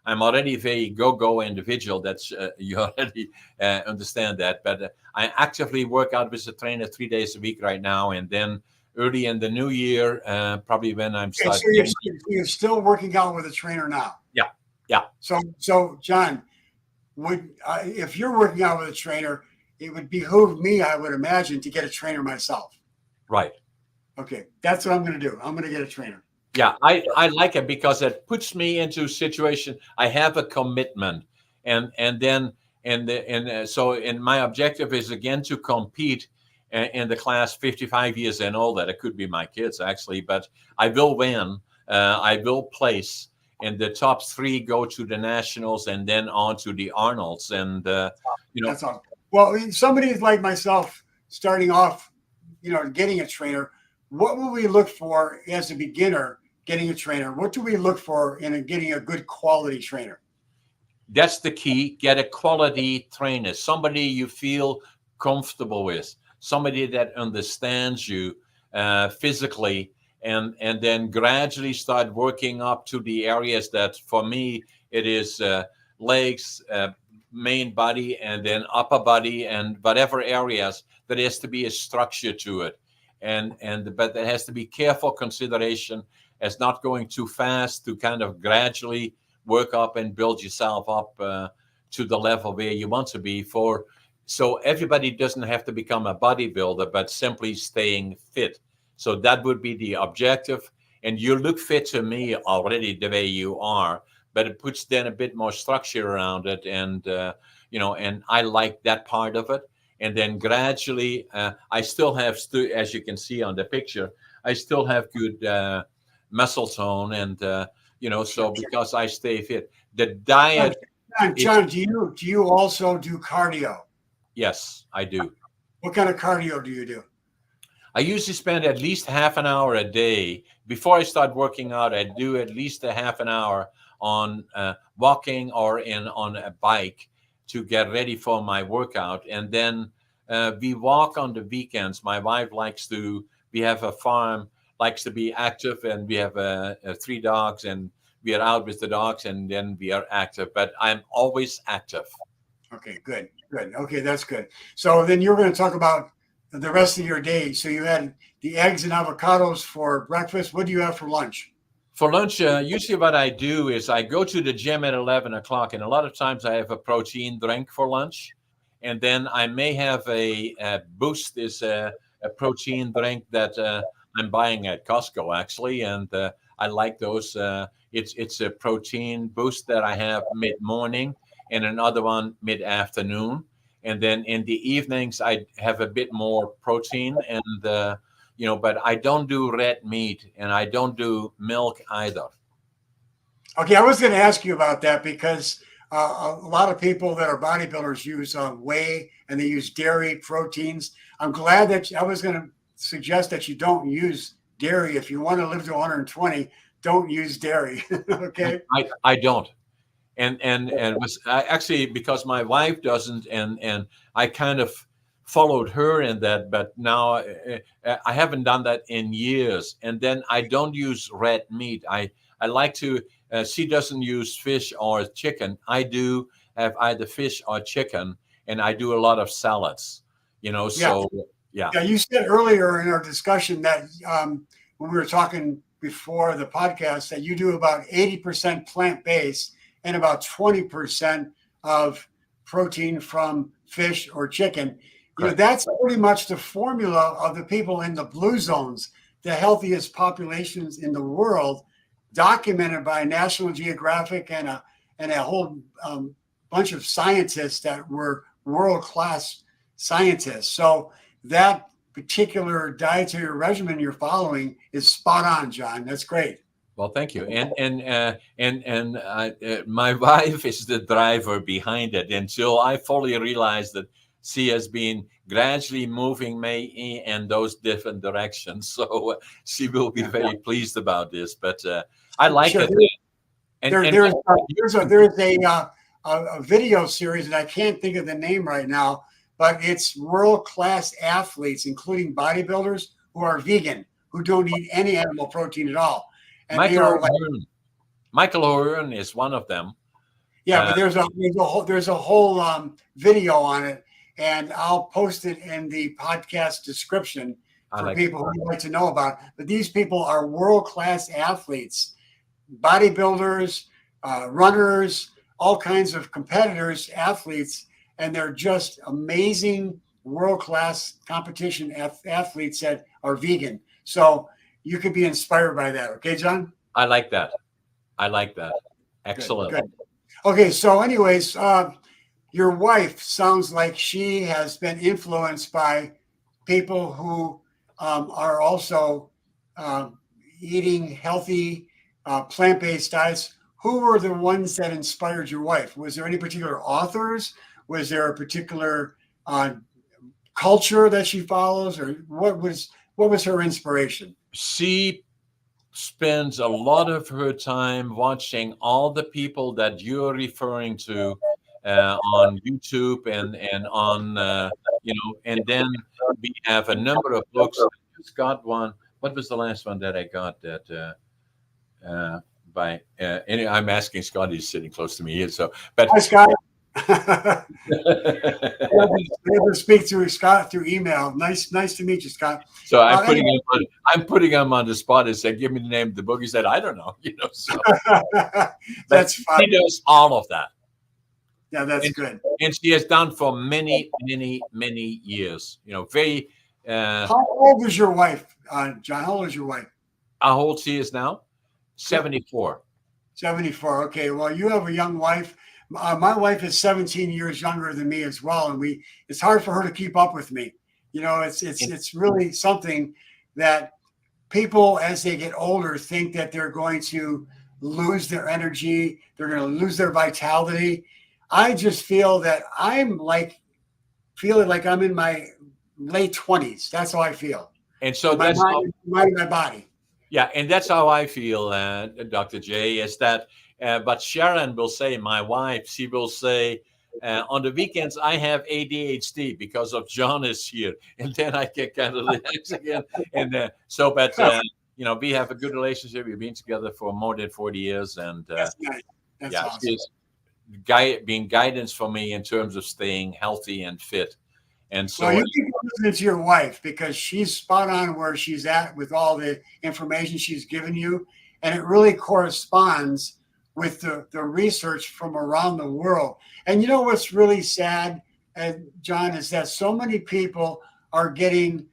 I'm already a very go individual. That's you already understand that, but I actively work out with a trainer 3 days a week right now, and then early in the new year, probably when I'm Okay, starting. so you're still working out with a trainer now. Yeah, yeah. So John, would if you're working out with a trainer, it would behoove me, I would imagine, to get a trainer myself. Right. Okay, that's what I'm going to do. I'm going to get a trainer. Yeah, I like it because it puts me into a situation. I have a commitment, and then so my objective is again to compete in the class 55 years and older. It could be my kids actually, but I will win. I will place, and the top three go to the nationals and then on to the Arnolds. And That's all. Well, somebody like myself starting off, getting a trainer. What will we look for as a beginner getting a trainer? What do we look for in getting a good quality trainer? That's the key. Get a quality trainer, somebody you feel comfortable with, somebody that understands you physically, and then gradually start working up to the areas that, for me, it is legs, main body, and then upper body, and whatever areas. There has to be a structure to it, but there has to be careful consideration as not going too fast, to kind of gradually work up and build yourself up to the level where you want to be, so everybody doesn't have to become a bodybuilder, but simply staying fit. So that would be the objective. And you look fit to me already the way you are, but it puts then a bit more structure around it. And, and I like that part of it. And then gradually, I still have, as you can see on the picture, I still have good muscle tone, and so because I stay fit. The diet. John, do you also do cardio? Yes, I do. What kind of cardio do you do? I usually spend at least half an hour a day before I start working out. I do at least a half an hour on walking or on a bike to get ready for my workout, and then we walk on the weekends. My wife we have a farm, likes to be active, and we have 3 dogs, and we are out with the dogs, and then we are active. But I'm always active. Okay, good. Okay, that's good. So then you're going to talk about the rest of your day. So you had the eggs and avocados for breakfast. What do you have for lunch? For lunch, usually what I do is I go to the gym at 11 o'clock, and a lot of times I have a protein drink for lunch. And then I may have a Boost, is a protein drink that I'm buying at Costco, actually. And I like those. It's a protein boost that I have mid-morning, and another one mid-afternoon. And then in the evenings, I have a bit more protein, and but I don't do red meat, and I don't do milk either. Okay, I was going to ask you about that because a lot of people that are bodybuilders use whey, and they use dairy proteins. I'm glad that I was going to suggest that you don't use dairy. If you want to live to 120, don't use dairy. Okay. I don't. And it was actually because my wife doesn't, and I kind of followed her in that, but now I haven't done that in years. And then I don't use red meat. I like to. She doesn't use fish or chicken. I do have either fish or chicken, and I do a lot of salads. So yeah. Yeah, you said earlier in our discussion that when we were talking before the podcast that you do about 80% plant-based and about 20% of protein from fish or chicken. That's pretty much the formula of the people in the blue zones, the healthiest populations in the world, documented by National Geographic and a whole bunch of scientists that were world-class scientists. So that particular dietary regimen you're following is spot on, John. That's great. Well, thank you. My wife is the driver behind it until I fully realized that she has been gradually moving me in those different directions. So she will be very pleased about this. But I like Sure. it. There's a video series, and I can't think of the name right now, but it's world-class athletes, including bodybuilders, who are vegan, who don't eat any animal protein at all. And Michael O'Hearn is one of them. Yeah, but there's a whole video on it, and I'll post it in the podcast description for people who would like to know about it. But these people are world-class athletes, bodybuilders, runners, all kinds of competitors, athletes, and they're just amazing world-class competition athletes that are vegan. So you could be inspired by that. Okay, John? I like that. Excellent. Good. Okay, so anyways, your wife sounds like she has been influenced by people who are also eating healthy, plant-based diets. Who were the ones that inspired your wife? Was there any particular authors? Was there a particular culture that she follows, or what was her inspiration? She spends a lot of her time watching all the people that you're referring to on YouTube and on and then we have a number of books. I just got one. What was the last one that I got that I'm asking Scott, he's sitting close to me here. So, but hi, Scott. Able to speak to Scott through email. Nice to meet you, Scott. So I'm putting him on the spot and said, "Give me the name of the book." He said, "I don't know." So that's fine. He does all of that. Yeah, that's good. And she has done for many years. Very. How old is your wife, John? How old is your wife? How old she is now? 74. 74. Okay. Well, you have a young wife. My wife is 17 years younger than me as well, and it's hard for her to keep up with me. It's really something that people, as they get older, think that they're going to lose their energy, they're going to lose their vitality. I just feel that I'm feeling like I'm in my late 20s. That's how I feel. And so that's my body. Yeah, and that's how I feel, Dr. J, is that, but Sharon will say, my wife, she will say, on the weekends, I have ADHD because of John is here. And then I can kind of relax again. And we have a good relationship. We've been together for more than 40 years. And that's nice. That's awesome. She's being guidance for me in terms of staying healthy and fit. And so you keep listening to your wife, because she's spot on where she's at with all the information she's given you. And it really corresponds with the research from around the world. And you know what's really sad, John, is that so many people are getting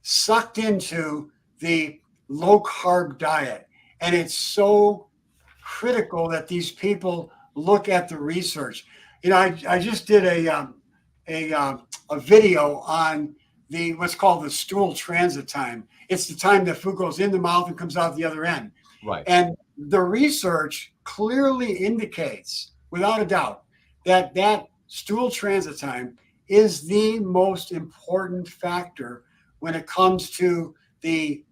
sucked into the low carb diet. And it's so critical that these people look at the research. I just did a video on what's called the stool transit time. It's the time that food goes in the mouth and comes out the other end. Right. And the research clearly indicates, without a doubt, that stool transit time is the most important factor when it comes to the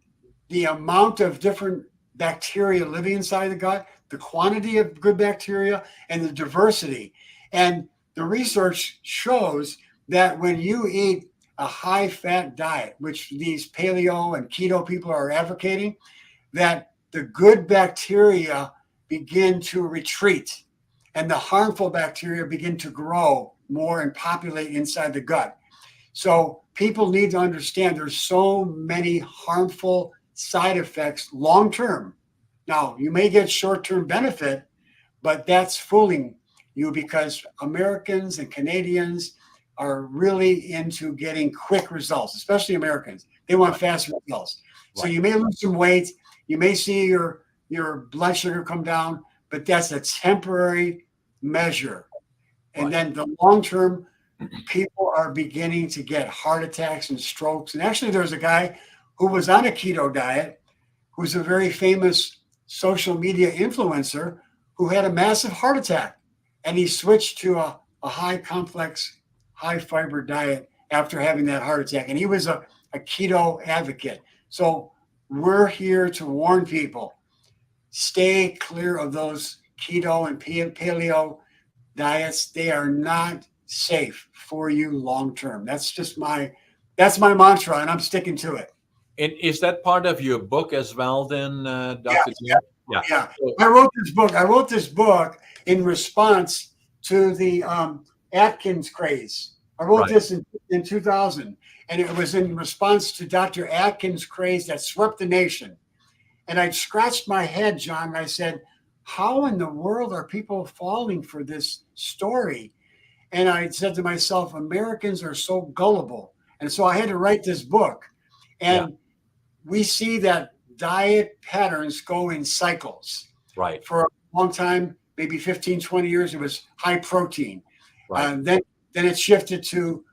amount of different bacteria living inside the gut, the quantity of good bacteria, and the diversity. And the research shows that when you eat a high-fat diet, which these paleo and keto people are advocating, that the good bacteria begin to retreat and the harmful bacteria begin to grow more and populate inside the gut. So people need to understand there's so many harmful side effects long-term. Now, you may get short-term benefit, but that's fooling you, because Americans and Canadians are really into getting quick results, especially Americans. They want fast results. So you may lose some weight. You may see your blood sugar come down, but that's a temporary measure. And then the long-term people are beginning to get heart attacks and strokes. And actually, there's a guy who was on a keto diet, who's a very famous social media influencer, who had a massive heart attack. And he switched to a high complex, high fiber diet after having that heart attack. And he was a keto advocate. So we're here to warn people, stay clear of those keto and paleo diets. They are not safe for you long term. That's my mantra, and I'm sticking to it. And is that part of your book as well, then, Dr. Yeah, yeah. I wrote this book in response to the Atkins craze. I wrote this in 2000, and it was in response to Dr. Atkins' craze that swept the nation. And I scratched my head, John, and I said, how in the world are people falling for this story? And I said to myself, Americans are so gullible. And so I had to write this book. And we see that diet patterns go in cycles. Right. For a long time, maybe 15, 20 years, it was high protein. Right. Then it shifted to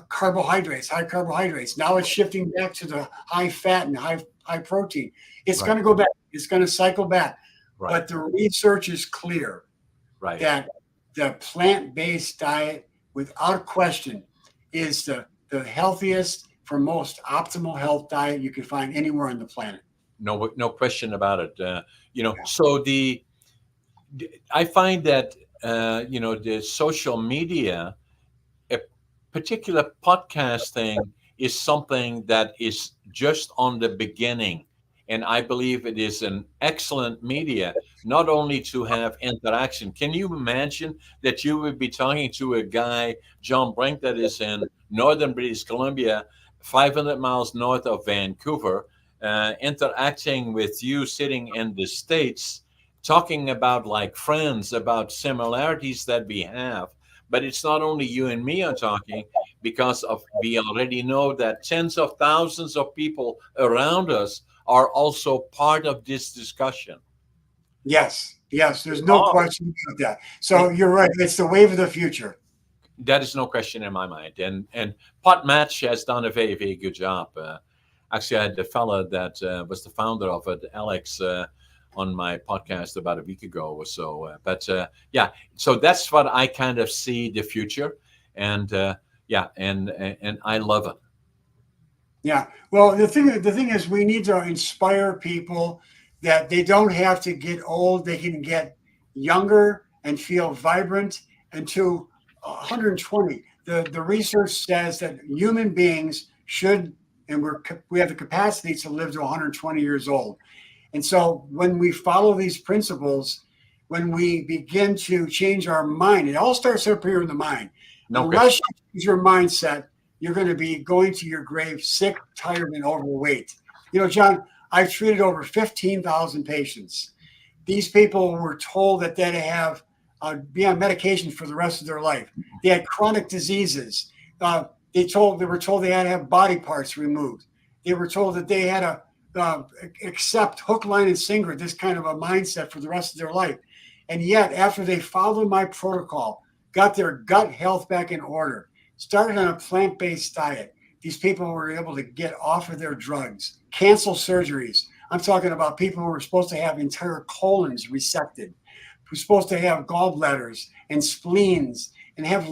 carbohydrates, high carbohydrates. Now it's shifting back to the high fat and high protein. It's going to go back. It's going to cycle back. Right. But the research is clear that the plant-based diet, without question, is the healthiest, for most optimal health diet you can find anywhere on the planet. No question about it. So I find that the social media, a particular podcasting, is something that is just on the beginning. And I believe it is an excellent media, not only to have interaction. Can you imagine that you would be talking to a guy, John Brink, that is in northern British Columbia, 500 miles north of Vancouver, interacting with you sitting in the States, talking about like friends, about similarities that we have. But it's not only you and me are talking, because we already know that tens of thousands of people around us are also part of this discussion. Yes, there's no question about that. So you're right. It's the wave of the future. That is no question in my mind. And Pot Match has done a very, very good job. Actually, I had the fella that was the founder of it, Alex, on my podcast about a week ago or so. So that's what I kind of see the future. And and I love it. Yeah. Well, the thing is, we need to inspire people that they don't have to get old. They can get younger and feel vibrant. And to 120, the research says that human beings should, and we have the capacity to live to 120 years old. And so when we follow these principles, when we begin to change our mind, it all starts up here in the mind. Unless you change your mindset, you're going to be going to your grave sick, tired, and overweight. John, I've treated over 15,000 patients. These people were told that they have be on medication for the rest of their life. They had chronic diseases. They were told they had to have body parts removed. They were told that they had to accept hook, line, and sinker, this kind of a mindset for the rest of their life. And yet, after they followed my protocol, got their gut health back in order, started on a plant-based diet, these people were able to get off of their drugs, cancel surgeries. I'm talking about people who were supposed to have entire colons resected, who's supposed to have gallbladders and spleens and have,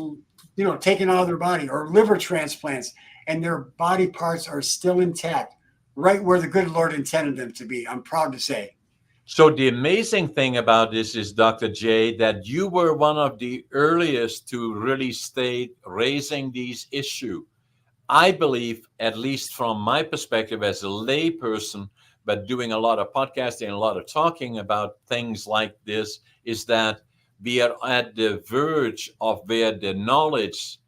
taken out of their body, or liver transplants, and their body parts are still intact, right where the good Lord intended them to be, I'm proud to say. So the amazing thing about this is, Dr. J, that you were one of the earliest to really stay raising these issues. I believe, at least from my perspective as a lay person, but doing a lot of podcasting, a lot of talking about things like this, is that we are at the verge of where the knowledge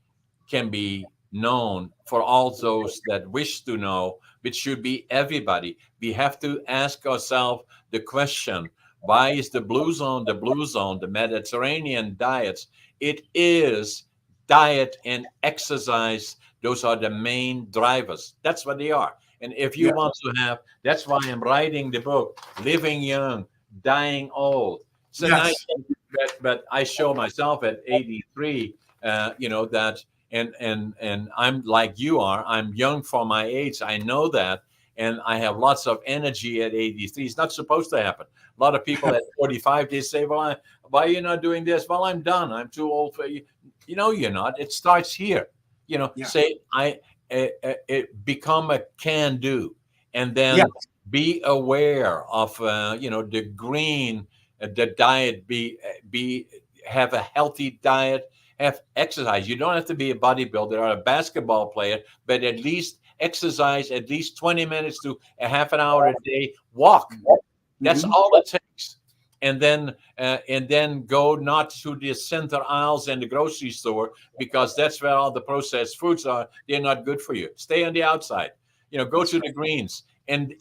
can be known for all those that wish to know, which should be everybody. We have to ask ourselves the question, why is the blue zone, the Mediterranean diets? It is diet and exercise. Those are the main drivers. That's what they are. And if you want to have, that's why I'm writing the book, Living Young, Dying Old. It's a nice, but I show myself at 83 that, and I'm like you are. I'm young for my age. I know that, and I have lots of energy at 83. It's not supposed to happen. A lot of people at 45, they say, "Well, why are you not doing this?" "Well, I'm done. I'm too old for you." You're not. It starts here. Yeah. Say become a can do, and Yeah. then be aware of the green, the diet. Be have a healthy diet. Have exercise. You don't have to be a bodybuilder or a basketball player, but at least exercise at least 20 minutes to a half an hour a day. Walk. That's Mhm. all it takes. And then go not to the center aisles in the grocery store, because that's where all the processed foods are. They're not good for you. Stay on the outside. Go to the greens. And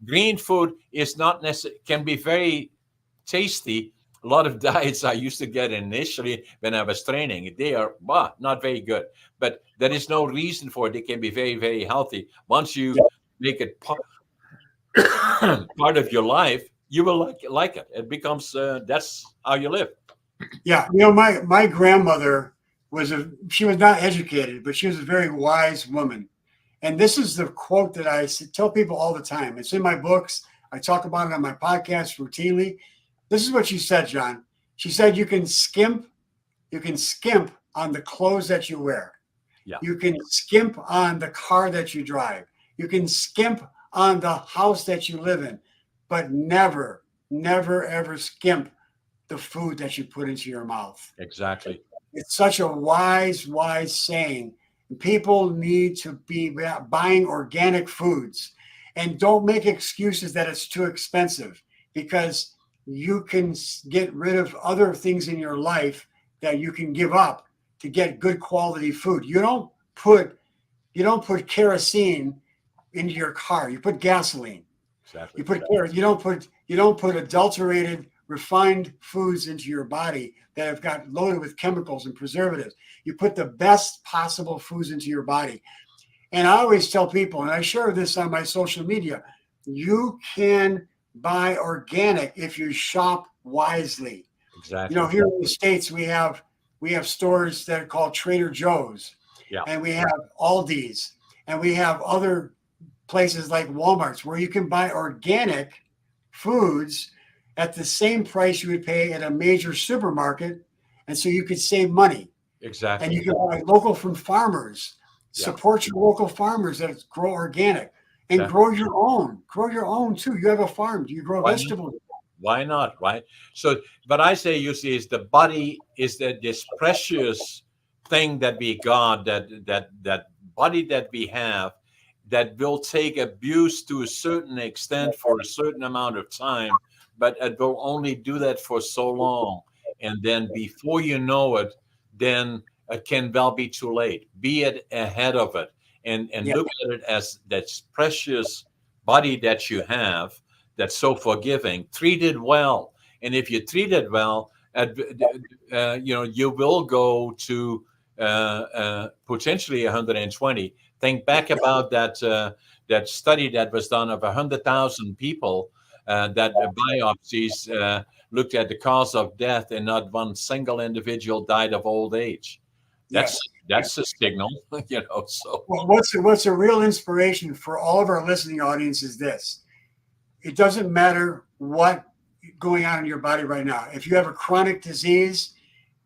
green food is not necessarily, can be very tasty. A lot of diets I used to get initially when I was training, they are not very good. But there is no reason for it. They can be very, very healthy. Once you Yeah. make it part of your life, you will like it. It becomes that's how you live. Yeah. My grandmother she was not educated, but she was a very wise woman. And this is the quote that I tell people all the time. It's in my books. I talk about it on my podcast routinely. This is what she said, John. She said, you can skimp on the clothes that you wear. Yeah, You can skimp on the car that you drive. You can skimp on the house that you live in, but never, never, ever skimp the food that you put into your mouth. exactly. It's such a wise, wise saying. People need to be buying organic foods, and don't make excuses that it's too expensive, because you can get rid of other things in your life that you can give up to get good quality food. You don't put kerosene into your car. You put gasoline. Exactly. You put you don't put adulterated, refined foods into your body that have got loaded with chemicals and preservatives. You put the best possible foods into your body. And I always tell people, and I share this on my social media, you can buy organic if you shop wisely. Exactly. Here in the States, we have stores that are called Trader Joe's, Yeah, and we have Aldi's, and we have other places like Walmart's where you can buy organic foods at the same price you would pay at a major supermarket. And so you could save money, and exactly. you can buy local from farmers. Yeah, Support your local farmers that grow organic, and exactly. grow your own too. You have a farm. Do you grow Why not? vegetables? Why not? Right. So, but I say, you see, is the body is that this precious thing that we got, that body that we have, that will take abuse to a certain extent for a certain amount of time, but it will only do that for so long. And then before you know it, then it can well be too late. Be it ahead of it, and Yeah. look at it as that precious body that you have, that's so forgiving. Treat it well. And if you treat it well, you will go to potentially 120. Think back about that study that was done of 100,000 people, that biopsies looked at the cause of death, and not one single individual died of old age. That's Yes. that's a signal, So Well, what's a real inspiration for all of our listening audience is this: it doesn't matter what going on in your body right now. If you have a chronic disease,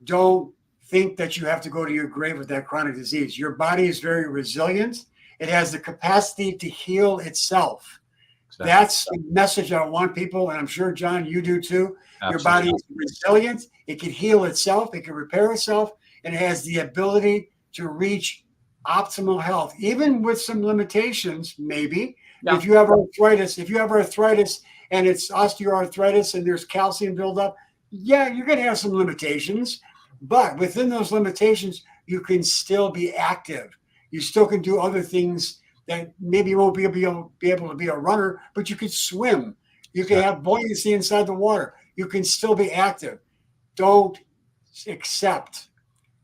don't think that you have to go to your grave with that chronic disease. Your body is very resilient. It has the capacity to heal itself. exactly, That's the message I want people, and I'm sure, John, you do too. Your body absolutely, is resilient. It can heal itself. It can repair itself, and it has the ability to reach optimal health, even with some limitations, maybe. yeah, If you have arthritis and it's osteoarthritis and there's calcium buildup, yeah, you're going to have some limitations. But within those limitations, you can still be active. You still can do other things that maybe you won't be able to be a runner, but you could swim. You can exactly. have buoyancy inside the water. You can still be active. Don't accept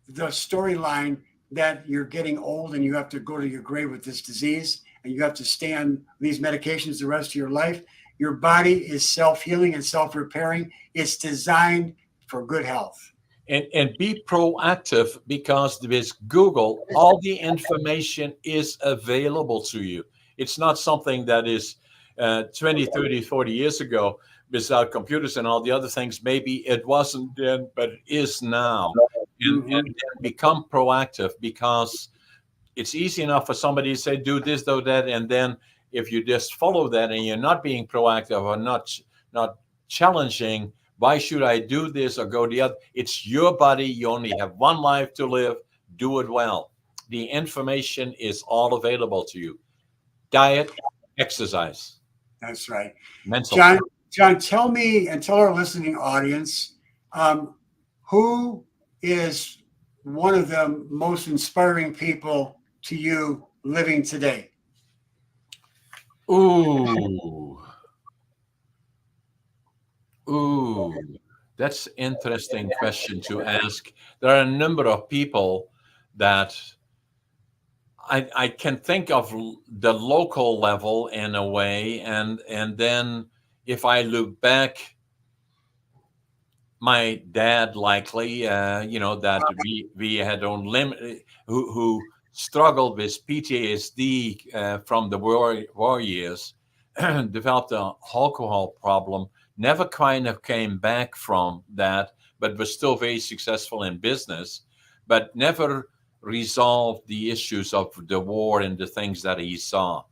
the storyline that you're getting old and you have to go to your grave with this disease and you have to stay on these medications the rest of your life. Your body is self-healing and self-repairing. It's designed for good health. and be proactive, because with Google, all the information is available to you. It's not something that is 20, 30, 40 years ago without computers and all the other things. Maybe it wasn't then, but it is now. And then become proactive, because it's easy enough for somebody to say, do this, do that. And then if you just follow that and you're not being proactive or not challenging, why should I do this or go the other? It's your body. You only have one life to live. Do it well. The information is all available to you. Diet, exercise. That's right. Mental. John, tell me and tell our listening audience, who is one of the most inspiring people to you living today? Ooh, that's an interesting question to ask. There are a number of people that I can think of the local level in a way, and then if I look back, my dad likely, that we had on limit, who struggled with PTSD from the war years, developed an alcohol problem, never kind of came back from that, but was still very successful in business, but never resolved the issues of the war and the things that he saw.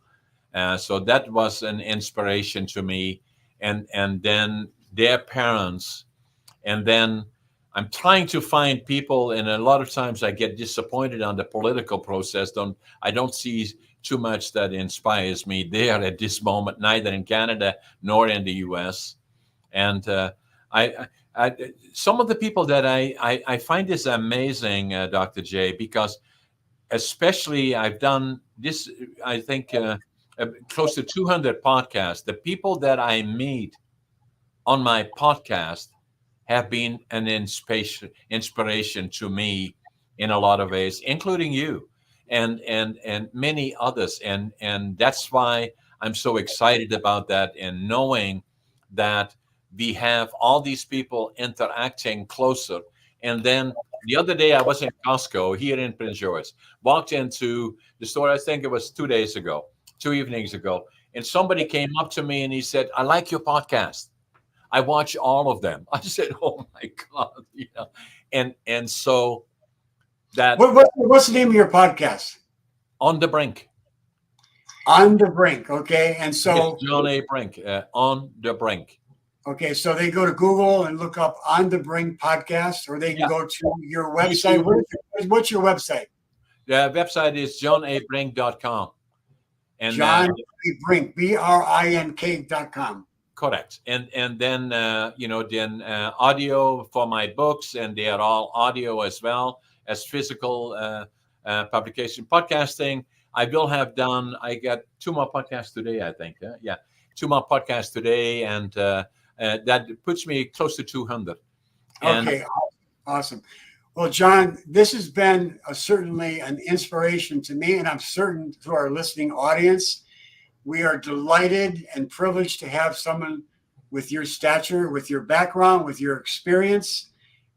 So that was an inspiration to me. And then their parents. And then I'm trying to find people, and a lot of times I get disappointed on the political process. I don't see too much that inspires me there at this moment, neither in Canada nor in the U.S. And I some of the people that I find this amazing, Dr. J, because especially I've done this, I think, close to 200 podcasts. The people that I meet on my podcast have been an inspiration to me in a lot of ways, including you and many others. And that's why I'm so excited about that, and knowing that we have all these people interacting closer. And then the other day I was in Costco here in Prince George, walked into the store, I think it was 2 evenings ago, and somebody came up to me and he said, "I like your podcast. I watch all of them." I said, "Oh my God." And so that what's the name of your podcast? On the Brink. On the Brink. Okay. And so yes, John A. Brink, On the Brink. Okay, so they go to Google and look up On the Brink podcast, or they can go to your website. What's your website? The website is johnabrink.com. And John A. Brink, BRINK.com. Correct. And then, then audio for my books, and they are all audio as well as physical publication. Podcasting, I will have done, I got 2 more podcasts today, I think. 2 more podcasts today, and that puts me close to 200. Okay, awesome. Well, John, this has been certainly an inspiration to me, and I'm certain to our listening audience. We are delighted and privileged to have someone with your stature, with your background, with your experience.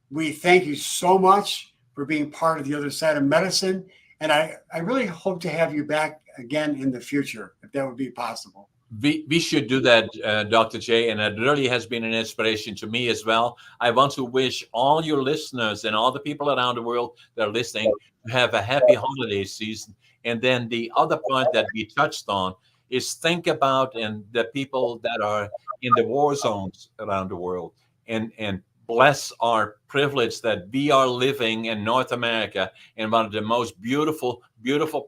We thank you so much for being part of the Other Side of Medicine. And I really hope to have you back again in the future, if that would be possible. We should do that, Dr. J, and it really has been an inspiration to me as well. I want to wish all your listeners and all the people around the world that are listening to have a happy holiday season. And then the other point that we touched on is think about and the people that are in the war zones around the world, and bless our privilege that we are living in North America in one of the most beautiful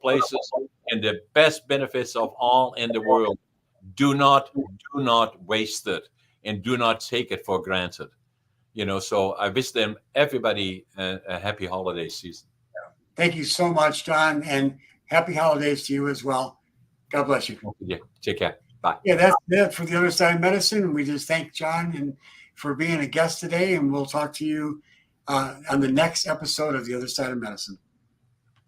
places and the best benefits of all in the world. Do not waste it, and do not take it for granted. So I wish everybody a happy holiday season. Thank you so much, John, and happy holidays to you as well. God bless you. Yeah, take care. Bye. Yeah, that's it for the Other Side of Medicine. We just thank John for being a guest today, and we'll talk to you on the next episode of the Other Side of Medicine.